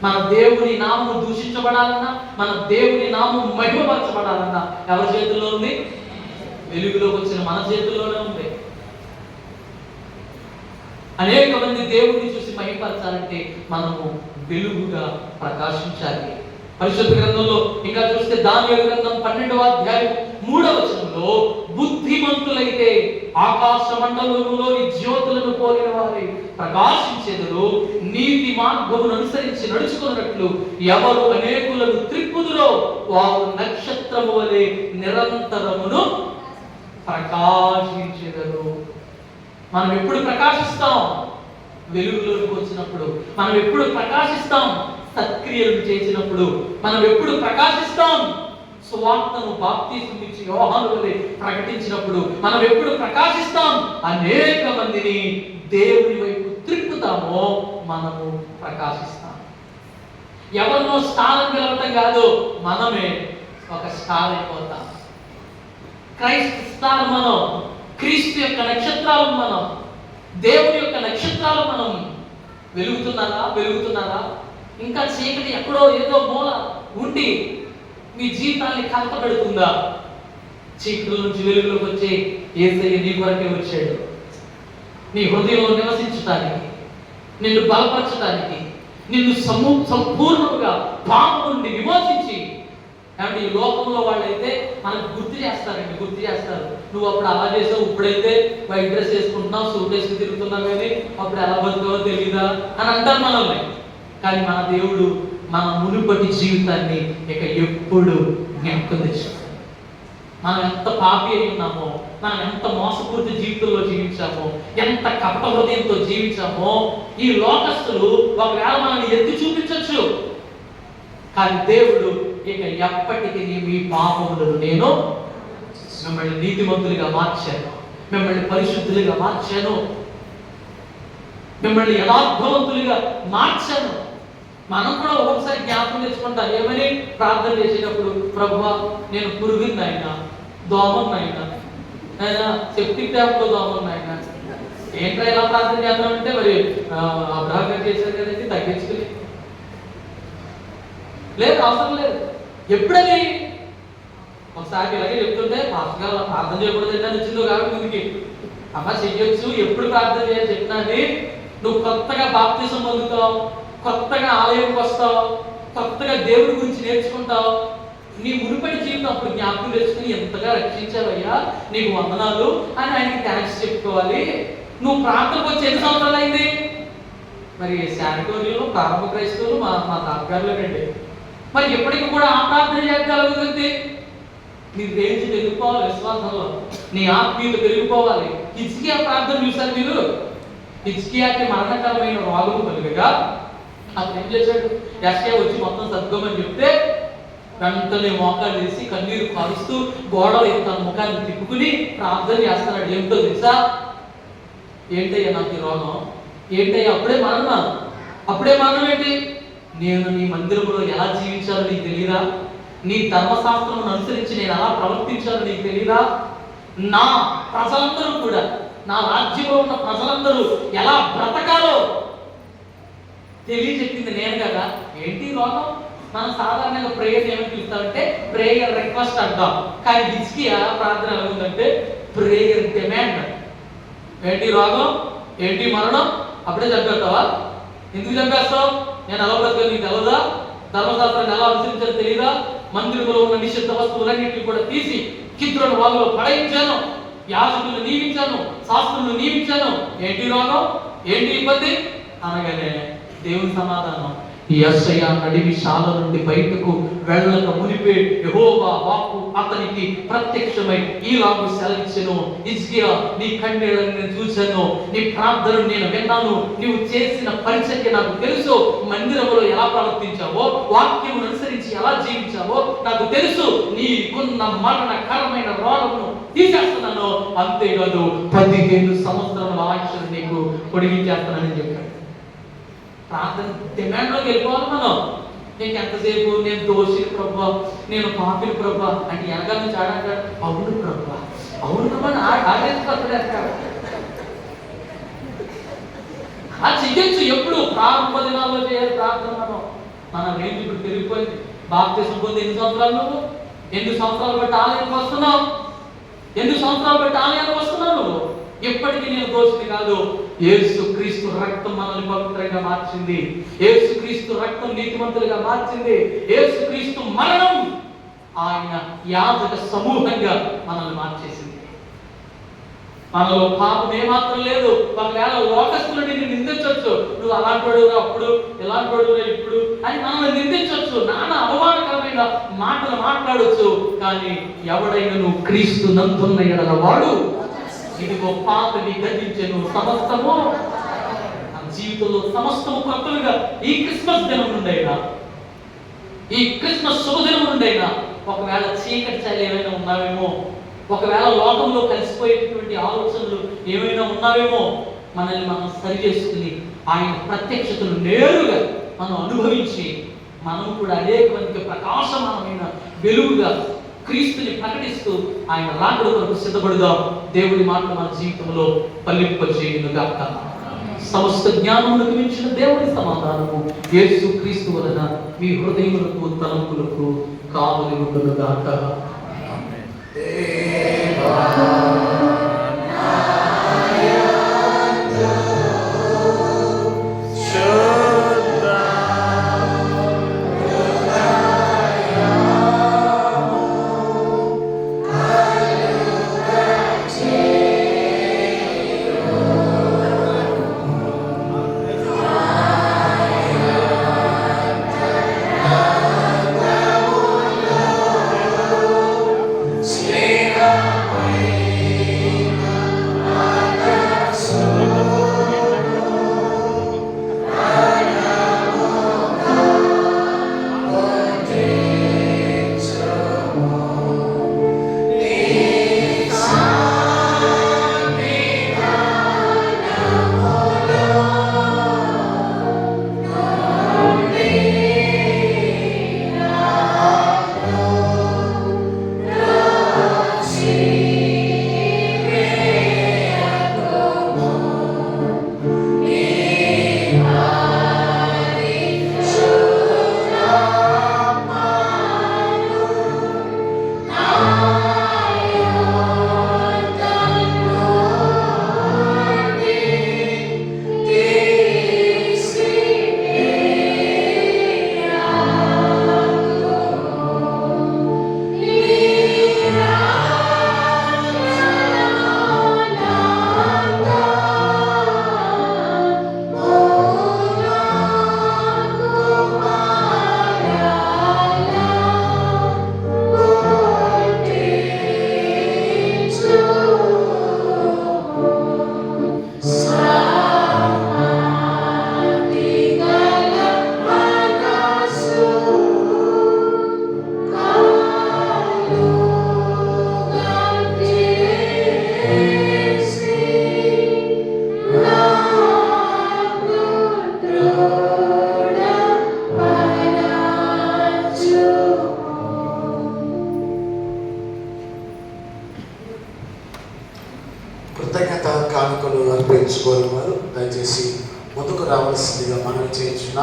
మన దేవుని నామము దూషించబడాలన్నా, మన దేవుని నామము మహిమపరచబడాలన్నా ఎవరి చేతుల్లో ఉంది? వెలుగులోకి వచ్చిన మన చేతుల్లోనే ఉంది. అనేక మంది దేవుడిని చూసి మహిమపరచాలంటే మనము వెలుగుగా ప్రకాశించాలి. పరిశుద్ధ గ్రంథంలో ఇంకా చూస్తే దానియేలు గ్రంథం 12వ అధ్యాయం 3వ వచనంలో, బుద్ధిమంతులైతే ఆకాశ మండలంలోని జ్యోతులను పోలిన వారి ప్రకాశించెదరు, నీతి మార్గమును అనుసరించి నడుచుకున్నట్లు ఎవరు అనేకులను త్రిప్పుదురో వారు నక్షత్రము వలె నిరంతరమును ప్రకాశించెదరు. మనం ఎప్పుడు ప్రకాశిస్తాం? వెలుగులోకి వచ్చినప్పుడు. మనం ఎప్పుడు ప్రకాశిస్తాం? సత్క్రియలు చేసినప్పుడు. మనం ఎప్పుడు ప్రకాశిస్తాం? సువార్తను బాప్తిస్మం ఇచ్చి యోహాను వలె ప్రకటించినప్పుడు. మనం ఎప్పుడు ప్రకాశిస్తాం? అనేక మందిని దేవుని వైపు త్రిప్పుతామో మనము ప్రకాశిస్తాం. ఎవరినో స్టార్ పిలవటం కాదు, మనమే ఒక స్టార్ అయిపోతాం. క్రైస్ట్ స్టార్ మనం, క్రీస్తు యొక్క నక్షత్రాలు మనం, దేవుని యొక్క నక్షత్రాలు మనం. వెలుగుతున్నారా? ఇంకా చీకటి ఎక్కడో ఏదో మూల ఉండి మీ జీవితాన్ని కలతపెడుతుందా? చీకటి నుంచి వెలుగులోకి వచ్చే యేసయ్య నీ కొరకే వచ్చాడు, నీ హృదయంలో నివసించడానికి, నిన్ను బలపరచడానికి, నిన్ను సంపూర్ణంగా పాపం నుండి విమోచించి. అంటే ఈ లోకంలో వాళ్ళైతే మనకు గుర్తు చేస్తారు, నువ్వు అప్పుడు అలా చేసావు, ఇప్పుడైతే వైట్ డ్రెస్ వేసుకుంటున్నావు, సూట్ వేసుకుని తిరుగుతున్నావు, కానీ అప్పుడు ఎలా బతుకో తెలీదా అని అంటారు మనల్ని. కానీ మన దేవుడు మన మునుపటి జీవితాన్ని ఇక ఎప్పుడు జ్ఞాపకం తెచ్చుకుంటాడు. మనం ఎంత పాపి అయి ఉన్నామో, మనం ఎంత మోసపూరిత జీవితంలో జీవించామో, ఎంత కపట హృదయంతో జీవించామో, ఈ లోకస్తులు ఒకవేళ మనల్ని ఎత్తి చూపించవచ్చు. కానీ దేవుడు ఇక ఎప్పటికీ మీ పాపములను నేను మిమ్మల్ని నీతిమంతులుగా మార్చాను, మిమ్మల్ని పరిశుద్ధులుగా మార్చాను, మిమ్మల్ని యథార్థవంతులుగా మార్చాను. మనం కూడా ఒక్కొక్కసారి జ్ఞాపకం తెచ్చుకుంటాం. ఏమని ప్రార్థన చేసేటప్పుడు, ప్రభువా నేను పురుగున్నాయినా, దోమన్నాయినా, అయినా సెప్టిక్ ట్యాంక్లో దోమన్నాయినా. ఏంట్రా ఎలా ప్రార్థన చేద్దామంటే, మరి అబ్రాహం చేశారు కదండి, తగ్గించుకుని లేదు, అవసరం లేదు. ఎప్పుడని ఒకసారి ఇలాగే చెప్తుంటే, పాస్టర్ గారు ప్రార్థన చేయకూడదు అని వచ్చిందో కాబట్టి ముందుకి అమ్మ చెయ్యొచ్చు, ఎప్పుడు ప్రార్థన చేయాలి చెప్పినది. నువ్వు కొత్తగా బాప్తిసం పొందుతావు, కొత్తగా ఆలయంకి వస్తావు, కొత్తగా దేవుడి గురించి నేర్చుకుంటావు. నీ మునుపటి జీవితం అప్పుడు జ్ఞాపకం తెచ్చుకుని ఎంతగా రక్షించావయ్యా, నీకు వందనాలు అని ఆయనకి థ్యాంక్స్ చెప్పుకోవాలి. నువ్వు ప్రార్థనకు వచ్చి ఎన్ని సంవత్సరాలు అయింది? మరి శానిటోరియంలో ప్రారంభ క్రైస్తవులు మా తాతగారులేనండి. మరి ఎప్పటికీ కూడా ఆ ప్రార్థన చేయగలుగుతుంది. నీ రేంజ్ పెరిగిపోవాలి, విశ్వాసంలో నీ ఆత్మీయత పెరిగిపోవాలి. హిజ్కియా ప్రార్థన చూసారు మీరు? హిజ్కియాకి మరణకరమైన రోగము కలుగగా అప్పుడు ఏం చేశాడు? యెషయా వచ్చి మొత్తం సర్దుకోమని చెప్తే వెంటనే మోకాలు వేసి కన్నీరు కారుస్తూ గోడలు తన ముఖాన్ని తిప్పుకుని ప్రార్థన చేస్తున్నాడు. ఏమిటో తెలుసా? ఏంటయ్యా నాకు ఈ రోగం? ఏంటయ్యా అప్పుడే మరణం ఏంటి? నేను నీ మందిరంలో ఎలా జీవించాలో నీకు తెలియదా? నీ ధర్మశాస్త్రం అనుసరించి నేను ఎలా ప్రవర్తించాలో నీకు తెలియదా? నా ప్రజలందరూ కూడా, నా రాజ్యంలో ఉన్న ప్రజలందరూ ఎలా బ్రతకాలో తెలియజెప్పింది నేను కదా. ఏంటి రోగం? మనం సాధారణంగా ప్రేయర్ ఏమని పిలుస్తామంటే ప్రేయర్ రిక్వెస్ట్ అంటాం. కానీ హిజ్కియా ప్రార్థన ఎలా ఉందంటే ప్రేయర్ డిమాండ్. ఏంటి రోగం? ఏంటి మరణం? అప్పుడే చంపేస్తావా? ఎందుకు చంపేస్తావు? నేను ఎలా బ్రతకాలి నీకు తెలదా? ధర్మశాస్త్రాన్ని ఎలా అనుసరించాలో తెలియదా? మందిరంలో ఉన్న నిషిద్ధ వస్తువులన్నింటినీ కూడా తీసి కిద్రోను వాళ్ళలో పడయించాను, యాజకులను నియమించాను, శాస్త్రులను నియమించాను. ఏంటి రోగం? ఏంటి ఇబ్బంది అనగానే దేవుని సమాధానం, యెషయా నడివిశాల నుండి బయటకు వెళ్ళక మునిపే యెహోవా వాక్కు అతనికి ప్రత్యక్షమై ఈలాగు సెలవిచ్చెను, హిజ్కియా నీ కన్నీళ్లను నేను చూశాను, నీ ప్రార్థనను నేను విన్నాను, నీవు చేసిన పరిచర్య నాకు తెలుసు, మందిరంలో ఎలా ప్రవర్తించావో, వాక్యమును అనుసరించి ఎలా జీవించావో నాకు తెలుసు, నీకున్న మరణకరమైన రోగమును తీసేస్తున్నాను, అంతేకాదు 15 సంవత్సరముల ఆయుష్ను నీకు పొడిగించేస్తానని చెప్పాడు. ప్రార్థన డిమాండ్లోకి వెళ్ళిపోవాలి మనం. నీకు ఎంతసేపు నేను దోషి ప్రభా, నేను పాపిని ప్రభా అంటే వెనకాల నుంచి ఆడంటాడు అవును ప్రభా, అవును ప్రభా ఆడేసుకొస్తాడు అంటాడు. అది చెయ్యొచ్చు. ఎప్పుడు ప్రారంభ దినాల్లో చేయాలి ప్రార్థన. మన రేంజ్ ఇప్పుడు పెరిగిపోయింది. బాప్తిసం పొంది 8 సంవత్సరాలు నువ్వు 8 సంవత్సరాలు బట్టి ఆలయానికి వస్తున్నావు, 8 సంవత్సరాలు బట్టి ఆలయానికి వస్తున్నావు నువ్వు. ఎప్పటికీ నేను దోషిని కాదు. యేసు క్రీస్తు రక్తం మనల్ని పవిత్రంగా మార్చింది, యేసు క్రీస్తు రక్తం నీతిమంతులుగా మార్చింది, యేసు క్రీస్తు మరణం ఆయన యాజక సమూహంగా మనల్ని మార్చేసింది. మనలో పాపం ఏమాత్రం లేదు. ఒకవేళ లోకస్తులు నిన్ను నిందించవచ్చు, నువ్వు అలాంటి వాడురా అప్పుడు, ఇలాంటి వాడురా ఇప్పుడు అని మనల్ని నిందించవచ్చు, నానా అవమానకరమైన మాటలు మాట్లాడవచ్చు. కానీ ఎవడైనా నువ్వు క్రీస్తు నందున్న ఎడల వాడు ఇదిగో పాపని గతించెను, సమస్తము జీవితంలో సమస్తము కొత్తలుగా ఈ క్రిస్మస్ దినం నుండైనా, ఈ క్రిస్మస్ శుభదినం నుండైనా ఒకవేళ చీకటి చాలు ఏమైనా ఉన్నావేమో, ఒకవేళ లోకంలో కలిసిపోయేటటువంటి ఆలోచనలు ఏమైనా ఉన్నావేమో, మనల్ని మనం సరి చేసుకుని ఆయన ప్రత్యక్షతను నేరుగా మనం అనుభవించి మనం కూడా అనేక మందికి ప్రకాశమానమైన వెలుగుగా క్రీస్తుని ప్రకటిస్తూ ఆయన రాకడ కొరకు సిద్ధపడుదాం. దేవుడి మాట మన జీవితంలో ఫలింపజేయునుగాక. సమస్త జ్ఞానములకు మించిన దేవుడి సమాధానము యేసు క్రీస్తు వలన మీ హృదయములకు తలంపులకు కావలి ఉండునుగాక. కృతజ్ఞత కానుకలు అర్పించుకోని వారు దయచేసి ముందుకు రావాల్సిందిగా మనం చేయించిన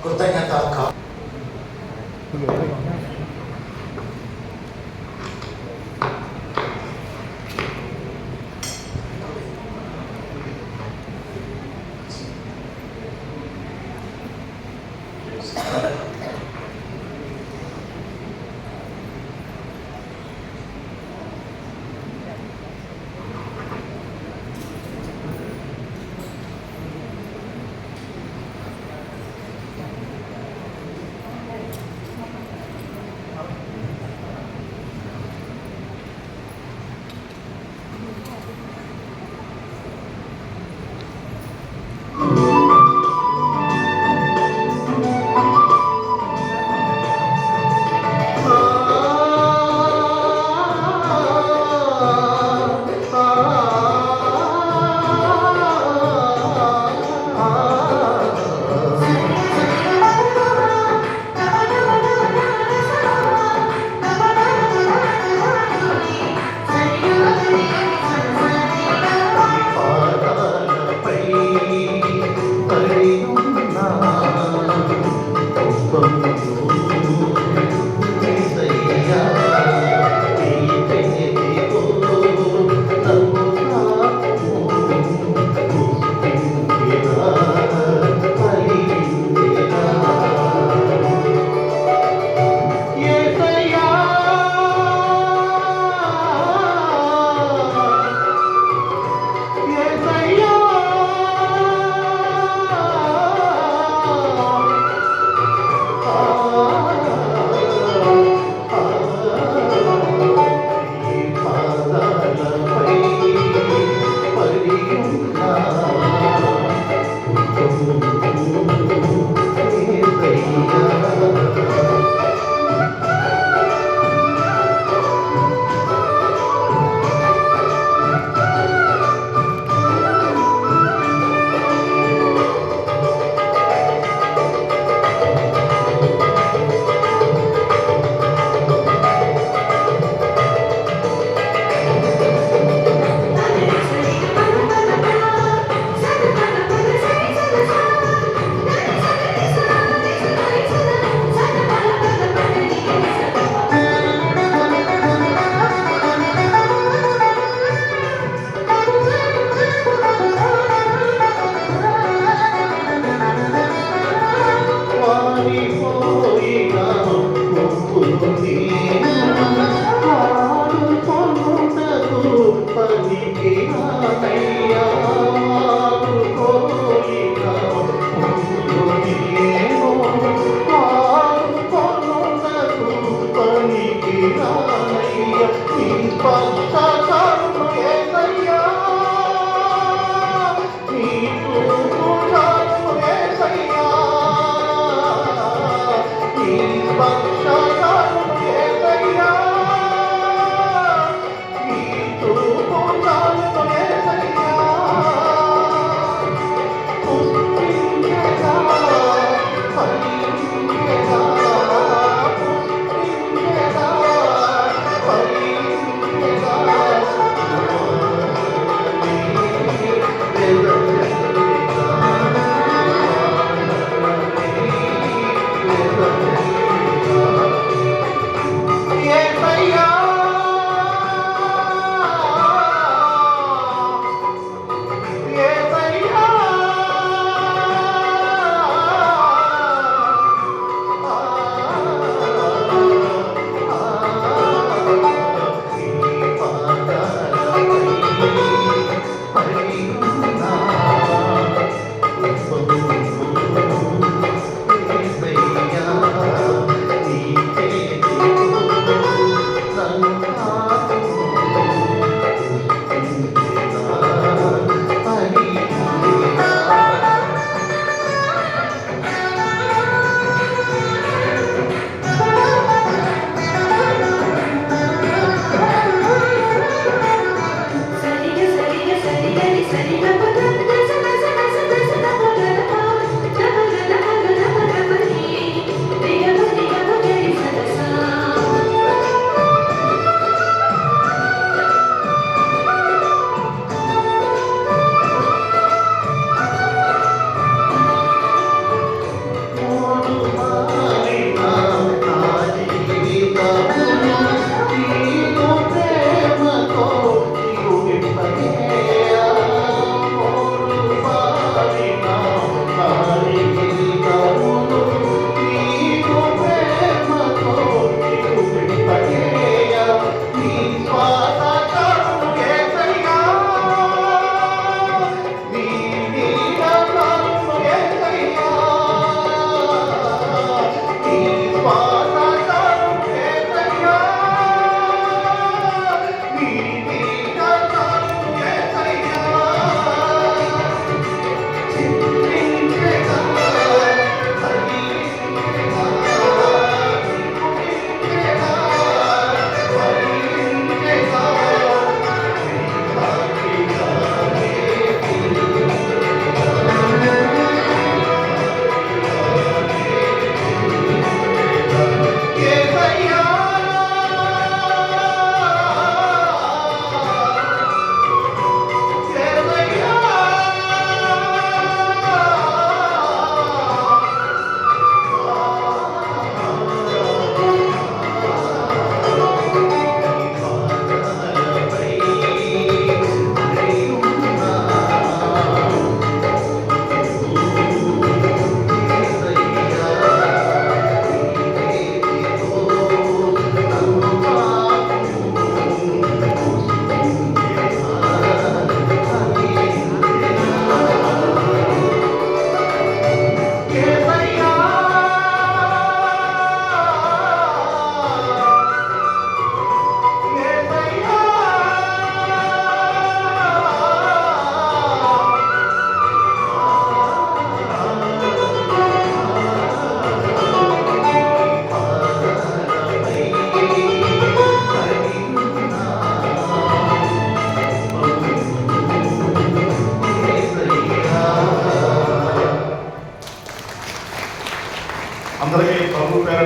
కృతజ్ఞత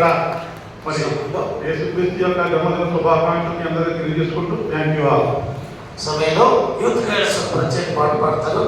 కూడా మరి యేసుక్రీస్తు యొక్క జన్మదిన శుభాకాంక్షలు మీ అందరికీ తెలియజేసుకుంటూ థ్యాంక్ యూ ఆల్. సమయంలో యూత్ గైడ్స్ ప్రత్యేక పాట పాడతారు.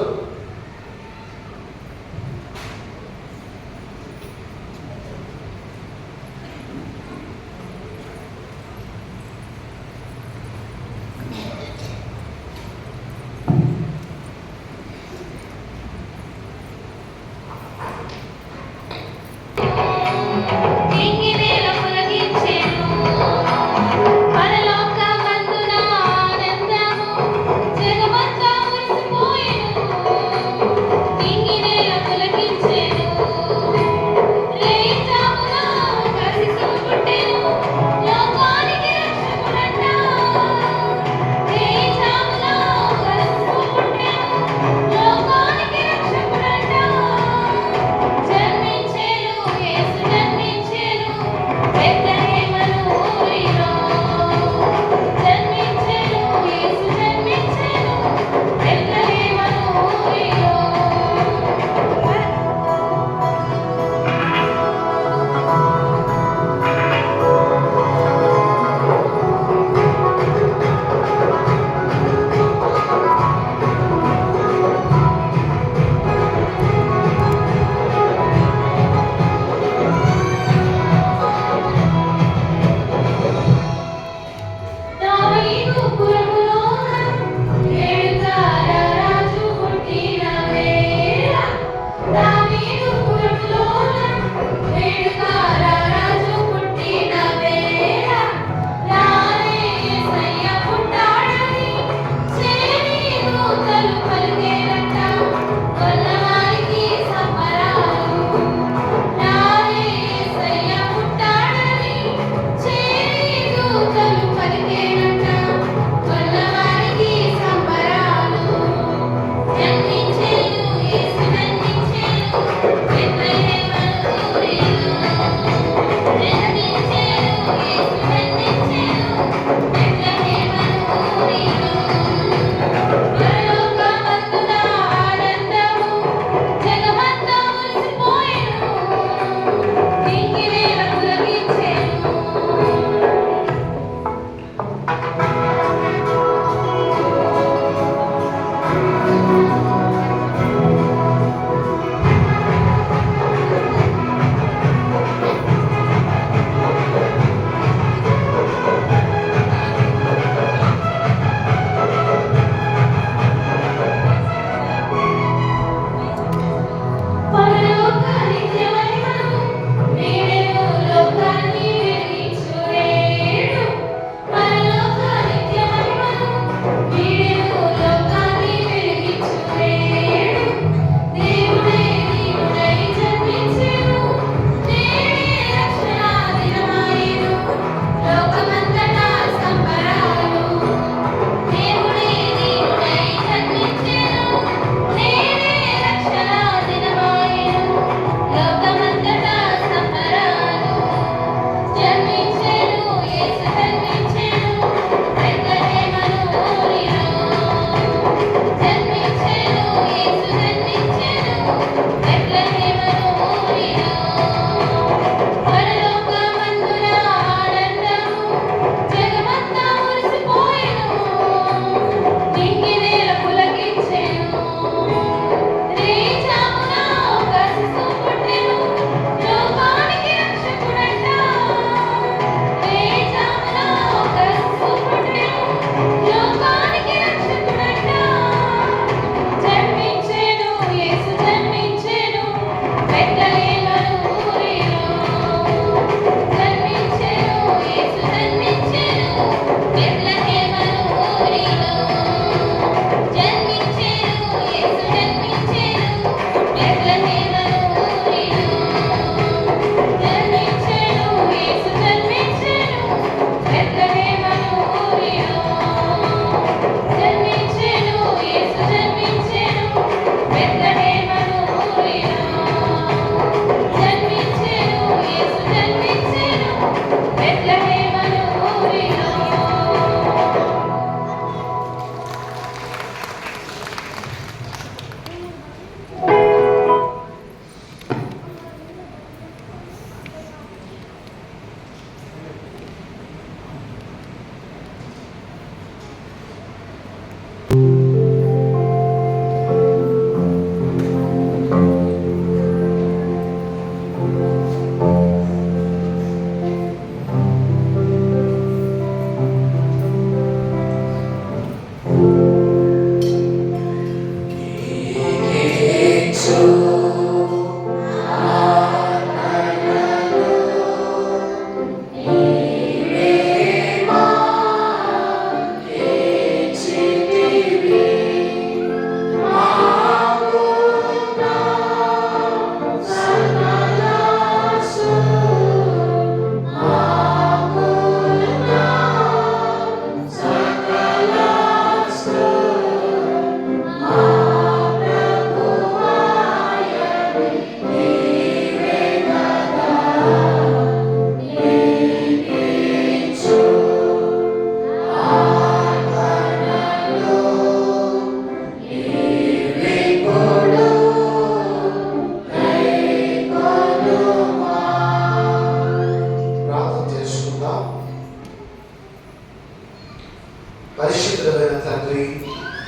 పరిశుద్ధమైన తండ్రి,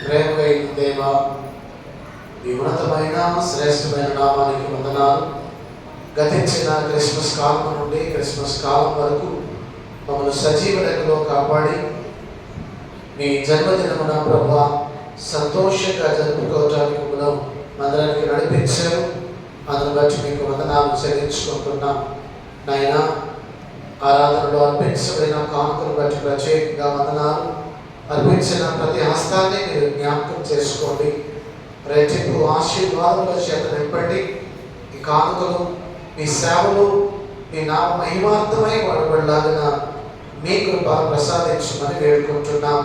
ప్రేమగైన దేవ, ఈ ఉన్నతమైన శ్రేష్టమైన నామానికి వందనాలు. గతించిన క్రిస్మస్ కాలం నుండి క్రిస్మస్ కాలం వరకు మమ్మల్ని సజీవ లెక్కలో కాపాడి మీ జన్మదినమున ప్రభువా సంతోషంగా జరుపుకోవటానికి మందిరానికి నడిపించారు. అందుని బట్టి మీకు వందనాలు చెల్లించుకుంటున్నాం. నాయనా, ఆరాధనలో అర్పించబడిన కానుకలు బట్టి ప్రత్యేకంగా వందనాలు. అర్పించిన ప్రతి హస్తాన్ని మీరు జ్ఞాపకం చేసుకోండి. రెట్టింపు ఆశీర్వాదముల చేత నింపండి. ఈ కానుకలు మీ సేవలు మీ నామ మహిమార్థమై వాడబడలాగిన మీ కృప ప్రసాదించమని వేడుకుంటున్నాం.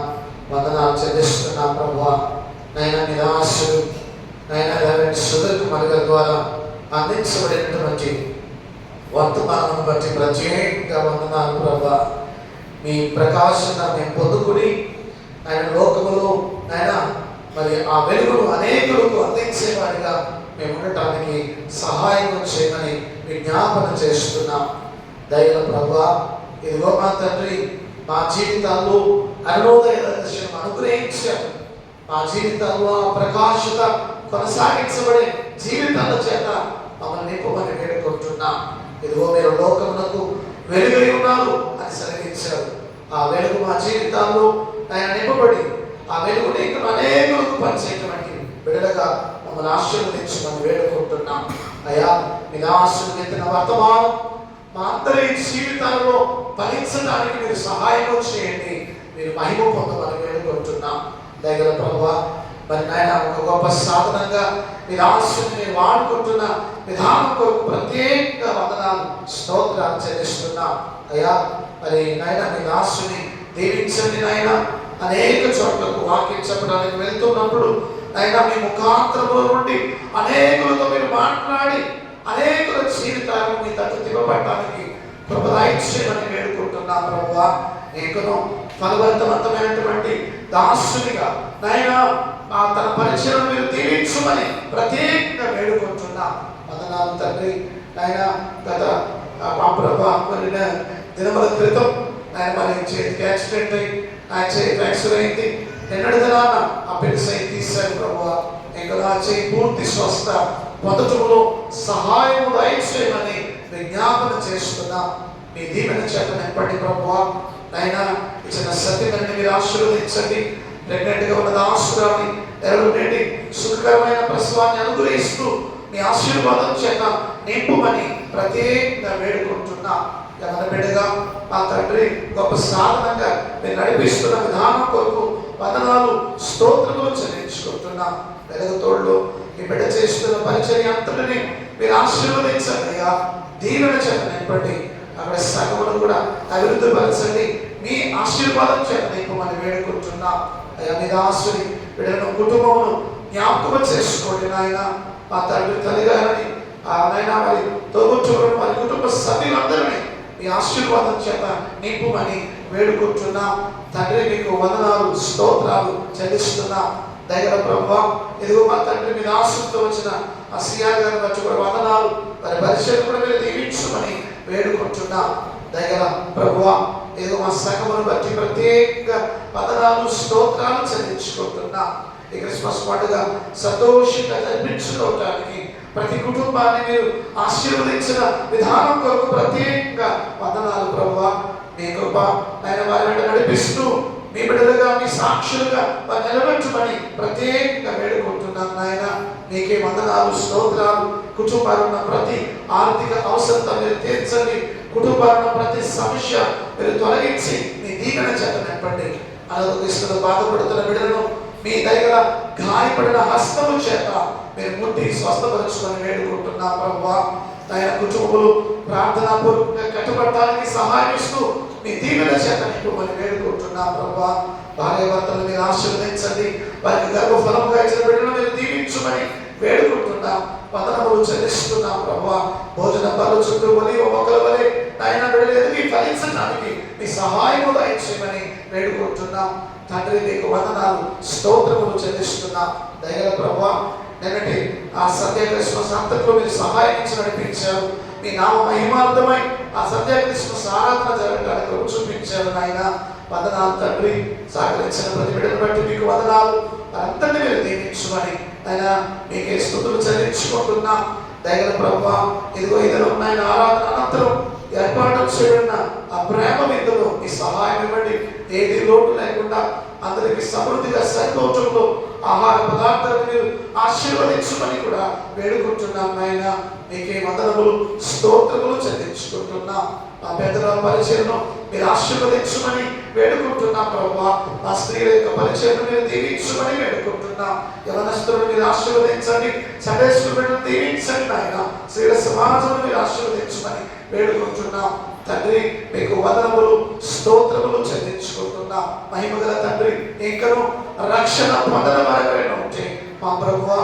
వందనాలు చెల్లిస్తున్నాం ప్రభువా. నైనా నిరాశలు నైనా సుధర్ కుమార్ గారి ద్వారా అందించబడినటువంటి వర్తమానం బట్టి ప్రత్యేకంగా వందనాలు ప్రభువా. మీ ప్రకాశంగా మేము పొందుకుని ఆయన లోకములో ఆయన మరి ఆ వెలుగును అనేకులకు అందించేవాడిగా మేము ఉండటానికి సహాయం చేయమని విజ్ఞాపన చేస్తున్నాం. దయల ప్రభువా, ఇదిగో మా తండ్రి, మా జీవితాల్లో అరుణోదయ దర్శనం అనుగ్రహించారు. మా జీవితాల్లో ఆ ప్రకాశత కొనసాగించబడే జీవితాల చేత మమ్మల్ని నింపమని వేడుకుంటున్నాం. ఇదిగో మీరు లోకమునకు వెలుగై ఉన్నారు అని సెలవించారు. ఆ వెలుగు మా జీవితాల్లో ఆయన నింపబడి ఆ వెలుగుని ఇంకా అనేకులకు పంచేటువంటి బిడ్డలుగా మమ్మల్ని ఆశీర్వదించమని వేడుకుంటున్నాం. అయ్యా, మీరు ఆశీర్వదించిన వర్తమానం మా అందరి జీవితాల్లో ఫలించడానికి మీరు సహాయం చేయండి. మీరు మహిమ పొందమని వేడుకుంటున్నాం. దగ్గర ప్రభువా, మరి నాయన ఒక గొప్ప సాధనంగా మీరు ఆశీర్వదించి మీరు వాడుకుంటున్న విధానం కొరకు ప్రత్యేకంగా వందనాలు స్తోత్రాలు చెల్లిస్తున్నాం. అయ్యా, మరి నాయన మీ దాసుని దీవించండి. నాయన అనేక చోట్లకు వాక్యం చెప్పడానికి వెళ్తున్నప్పుడు అయినా మీ ముఖాంతరముల నుండి అనేకులతో మీరు మాట్లాడి అనేకుల జీవితాలను మీ తట్టు తిప్పబట్టడానికి కృపదాయిచ్చేయమని వేడుకుంటున్నాం. ప్రభువా, నీకును ఫలవంతమైనటువంటి దాసునిగా నాయనా తన పరిచయం మీరు దీవించమని ప్రత్యేకంగా వేడుకుంటున్నాం. వందనాలు తండ్రి. నాయన గత మా ప్రభా దినముల క్రితం ఆయన మరి చేతికి యాక్సిడెంట్ అయ్యి ఆయన చేతి ఫ్రాక్చర్ అయింది. నిన్నటి దినాన ఆ పెన్సై తీశారు ప్రభువా. ఇంకా నా చేయి పూర్తి స్వస్థ పొందటంలో సహాయం దయచేయమని విజ్ఞాపన చేస్తున్నాం. మీ దీవెన చేత నింపండి ప్రభువా. నాయనా, ఇచ్చిన సత్యమని మీరు ఆశీర్వదించండి. ప్రెగ్నెంట్గా ఉన్న దాసురాన్ని ఎవరి సుఖకరమైన ప్రసవాన్ని అనుగ్రహిస్తూ మీ ఆశీర్వాదం చేత నింపుమని ప్రత్యేకంగా వేడుకుంటున్నా. ఎవరి బిడ్డగా మా తండ్రి గొప్ప సాధనంగా మీరు నడిపిస్తున్న విధానం కొరకు వందనాలు స్తోత్రములు చెల్లించుకుంటున్నాం. వెలుగుతోళ్ళు ఈ బిడ్డ చేస్తున్న పరిచర్య అంతటిని మీరు ఆశీర్వదించండి. దీవెన చేత నింపండి. అక్కడ సగమును కూడా అభివృద్ధి పరచండి. మీ ఆశీర్వాదం చేత నింపమని వేడుకుంటున్నాం. అయ్యా, మీ దాసుని బిడ్డను కుటుంబమును జ్ఞాపకం చేసుకోండి నాయన. మా తండ్రి తల్లిగారని నాయన మరి తోబుట్టుకుని మరి కుటుంబ సభ్యులందరినీ మీ ఆశీర్వాదం చేత నింపుమని వేడుకుంటున్నాం. తండ్రి మీకు వందనాలు స్తోత్రాలు చెల్లిస్తున్నాం. దగ్గర ప్రభువా, ఇదిగో మా తండ్రి మీద ఆశతో వచ్చిన ఆ సియా గారిని బట్టి కూడా వందనాలు. మరి పరిచయం కూడా మీరు దీవించమని వేడుకుంటున్నాం. దగ్గర ప్రభువా, ఇదిగో మా సంఘమును బట్టి ప్రత్యేకంగా వందనాలు స్తోత్రాలు చెల్లించుకుంటున్నాం. ఈ క్రిస్మస్ పండుగ సంతోషంగా జరిపించుకోవటానికి ప్రతి కుటుంబాన్ని మీరు ఆశీర్వదించిన విధానం కొరకు ప్రత్యేకంగా వందనాలు ప్రభువా. మీ కృప ఆయన వారిని నడిపిస్తూ మీ బిడ్డలుగా మీ సాక్షులుగా వారు నిలబెట్టమని ప్రత్యేకంగా వేడుకుంటున్నాను నాయన. మీకే వందనాలు స్తోత్రాలు. కుటుంబాలు ఉన్న ప్రతి ఆర్థిక అవసరత మీరు తీర్చండి. కుటుంబాలు ఉన్న ప్రతి సమస్య మీరు తొలగించి మీ దీవెన చేత నింపండి. అనారోగ్యస్తులు బాధపడుతున్న బిడ్డలను మీ దగ్గర గాయపడిన హస్తము చేత మీరు ముట్టి స్వస్థపరచుకొని వేడుకుంటున్నా ప్రభువా. ఆయన కుటుంబములు ప్రార్థనా పూర్వకంగా కట్టుబడటానికి సహాయం ఇస్తూ మీ దీవెన చేత నింపమని వేడుకుంటున్నా ప్రభువా. భార్య భర్తలు మీరు ఆశీర్వదించండి. వారికి గర్భఫలముగా ఇచ్చిన బిడ్డలను మీరు దీవించమని వేడుకుంటున్నా. వందనములు చెల్లిస్తున్నాం ప్రభువా. భోజన బల్ల చుట్టూ ఒలివ మొక్కల వలె ఆయన బిడ్డలు ఎదిగి ఫలించడానికి మీ సహాయము దయచేయమని వేడుకుంటున్నాం. తండ్రి నీకు వందనాలు స్తోత్రములు చెల్లిస్తున్నాం. దయగల ప్రభువా, నిన్నటి ఆ సంధ్యా క్రిస్మస్ అంతట్లో మీరు సహాయం ఇచ్చి నడిపించారు. మీ నామ మహిమార్థమై ఆ సంధ్యా క్రిస్మస్ ఆరాధన జరగడానికి చూపించారు. వచ్చారు నాయన. వందనాలు తండ్రి. సహకరించిన ప్రతి బిడ్డను బట్టి మీకు వందనాలు. వారందరినీ మీరు దీవించమని ఆయన మీకే స్తుతులు చెల్లించుకుంటున్నా. దగ్గర ప్రభువా, ఇదిగో ఇద్దరు నాయన ఆరాధన అనంతరం ఏర్పాటు చేయన్న ఆ ప్రేమ విందులో మీ సహాయం ఇవ్వండి. ఏది లోటు లేకుండా అందరికి సమృద్ధిగా సంతోషంలో ఆహార పదార్థాలు మీరు ఆశీర్వదించమని కూడా వేడుకుంటున్నాం నాయన. మీకే వందనములు స్తోత్రములు చెల్లించుకుంటున్నాం. మా పెద్దల పరిచయను మీరు ఆశీర్వదించమని వేడుకుంటున్నాం ప్రభువా. మా స్త్రీల యొక్క పరిచయను మీరు దీవించమని వేడుకుంటున్నాం. యవనస్తులను మీరు ఆశీర్వదించండి. సండే స్కూల్ దీవించండి నాయన. స్త్రీల సమాజం మీరు ఆశీర్వదించమని వేడుకుంటున్నాం తండ్రి. మీకు వందనములు స్తోత్రములు చెల్లించుకుంటున్నాం. మహిమగల తండ్రి, ఇంకను రక్షణ పొందడం వరకు ఉంటే మా ప్రభువా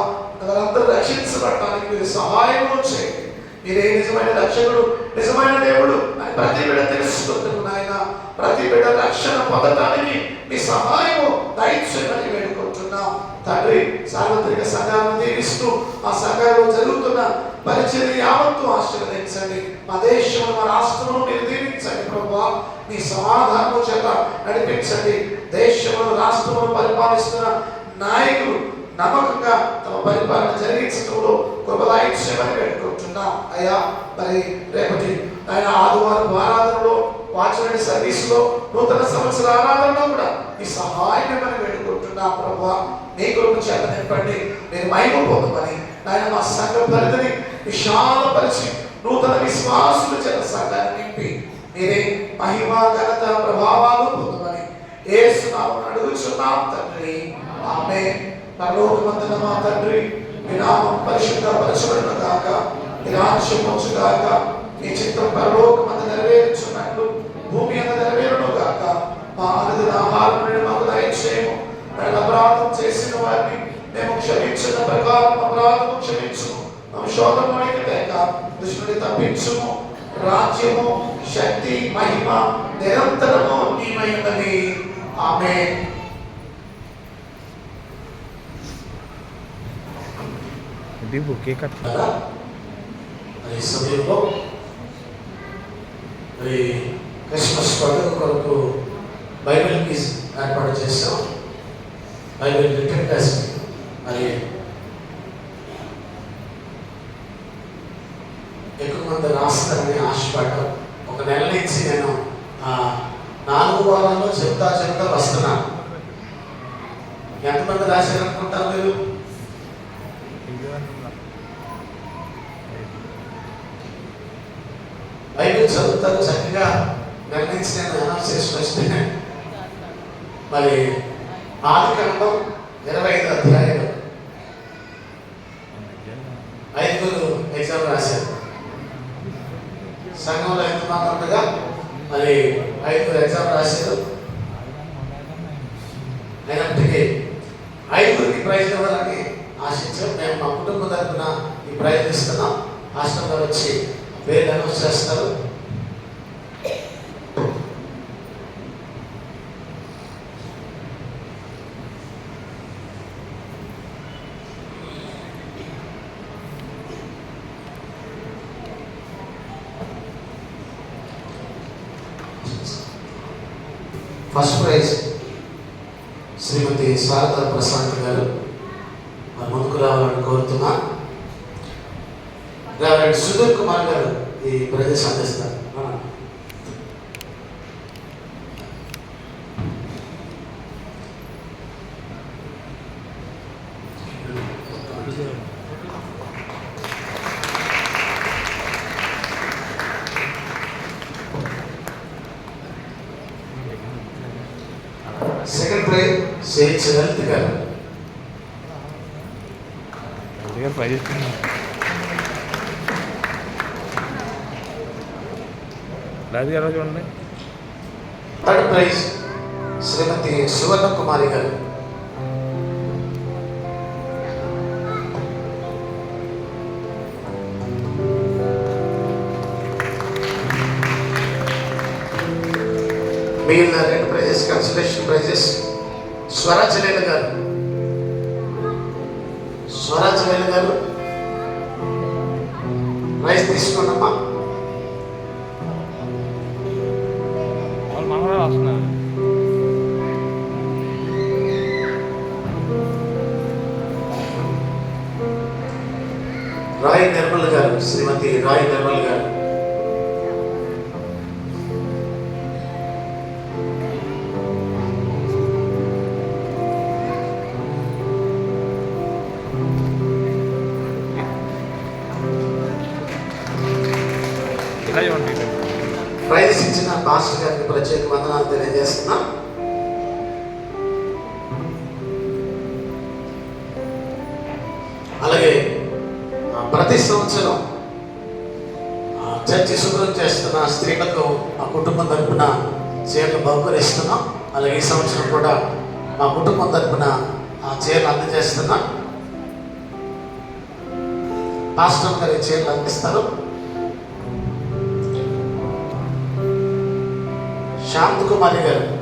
వారందరూ రక్షించబడటానికి మీరు సహాయము చేయండి. మీరే నిజమైన రక్షకుడు, నిజమైన దేవుడు అని ప్రతి బిడ్డ తెలుసుకుంటున్నాను నాయన. ప్రతి బిడ్డ రక్షణ పొందటానికి మీ సహాయము దయచేయమని వేడుకుంటున్నాం తండ్రి. సార్వత్రిక సంఘాలను దీవిస్తూ ఆ సంఘాలలో జరుగుతున్న పరిచర్య యావత్తు ఆశీర్వదించండి. మా దేశంలో మా రాష్ట్రంలో మీరు దీవించండి ప్రభువా. మీ సమాధానము చేత నడిపించండి. దేశంలో రాష్ట్రంలో పరిపాలిస్తున్న నాయకులు నమ్మకంగా తమ పరిపాలన జరిగించడంలో కృపదాయించమని వేడుకుంటున్నాం అయ్యా. మరి రేపటి ఆయన ఆదివారం ఆరాధనలో, వాచ్మెన్ సర్వీస్లో, నూతన సంవత్సర ఆరాధనలో కూడా మీ సహాయం ఇవ్వమని వేడుకుంటున్నాం ప్రభువా. మీ కొరకు చేత నింపండి. మీరు మహిమ పొందమని ఆయన మా సంఘ పరిధిని విశాలపరిచి నూతన విశ్వాసుల చేత సంఘాన్ని నింపి మీరే మహిమ ఘనత ప్రభావాలు పొందమని యేసు నామమున అడుగుచున్నాం తండ్రి. ఆమేన్. పరలోకమందున మా తండ్రి, మీ నామం పరిశుద్ధపరచబడును గాక. మీ రాజ్యం వచ్చును గాక. మీ చిత్తం పరలోకమందు నెరవేర్చున్నట్లు భూమి మీద నెరవేరును గాక. మా అనుదిన ఆహారమును మాకు దయచేయము. అపరాధం చేసిన వారిని మేము క్షమించిన ప్రకారం అపరాధము క్షమించుము. మా శోధనలోనికి లేక దుష్టుని తప్పించుము. రాజ్యము, శక్తి, మహిమ నిరంతరము నీవై ఉన్నది. ఆమేన్. ఇది బుకే కట్ ఈ సమయంలో మరి క్రిస్మస్ పండుగ కొరకు బైబిల్ క్విజ్ ఏర్పాటు చేసాం. బైబిల్ రిటర్న్ టెస్ట్ మరి ఎక్కువ మంది రాస్తారని ఆశపడ్డాం. ఒక నెల నుంచి నేను 4 వారాల్లో చెప్తా వస్తున్నాను. ఎంతమంది రాశారనుకుంటారు మీరు? బైబిల్ చదువుతారు చక్కగా. నెల నుంచి నేను అనౌన్స్ చేసి వస్తే మరి ఆదికాండం 25 అధ్యాయాలు 5 ఎగ్జామ్ రాశారు. సంఘంలో ఎంతమంది ఉండగా మరి 5 ఎగ్జామ్ రాశారు. అయినప్పటికీ 5కి ప్రైజ్ ఇవ్వాలని ఆశించాం. మేము మా కుటుంబం తరఫున ఈ ప్రైజ్ ఇస్తున్నాం. హాస్టల్ గారు వచ్చి పేరు అనౌన్స్ చేస్తారు. ఫస్ట్ ప్రైజ్ శ్రీమతి శారదా ప్రశాంత్ గారు మరి ముందుకు రావాలని కోరుతున్నా. రెవరెండ్ సుధీర్ కుమార్ గారు ఈ ప్రైజ్ అందిస్తారు. సెకండ్ ప్రైజ్ సేచ్ లలిత్ గారు. ప్రైజ్ ఇస్తుంది. రాజు గారు చూడండి. థర్డ్ ప్రైజ్ శ్రీమతి సువర్ణ కుమారి గారు. మిగిలిన 2 ప్రైజెస్ కన్సలేషన్ ప్రైజెస్ స్వరాజ్యలేల గారు. స్వరాజ్యలేల గారు ప్రైజ్ తీసుకోండమ్మా. మనమే శ్రీమతి రాయ్ నిర్మల్ గారు. ఇలా ఇవ్వండి. ప్రైజ్ ఇచ్చిన పాస్టర్ గారికి ప్రత్యేక వందనాలు తెలియజేస్తున్నా. అలాగే ప్రతి సంవత్సరం చర్చి శుభ్రం చేస్తున్న స్త్రీలకు మా కుటుంబం తరపున చీరలు బహుకరిస్తున్నాం. అలాగే ఈ సంవత్సరం కూడా మా కుటుంబం తరపున ఆ చీరలు అందజేస్తున్నాం. పాస్టర్ గారి చీరలు అందిస్తారు. శాంతకుమారి గారు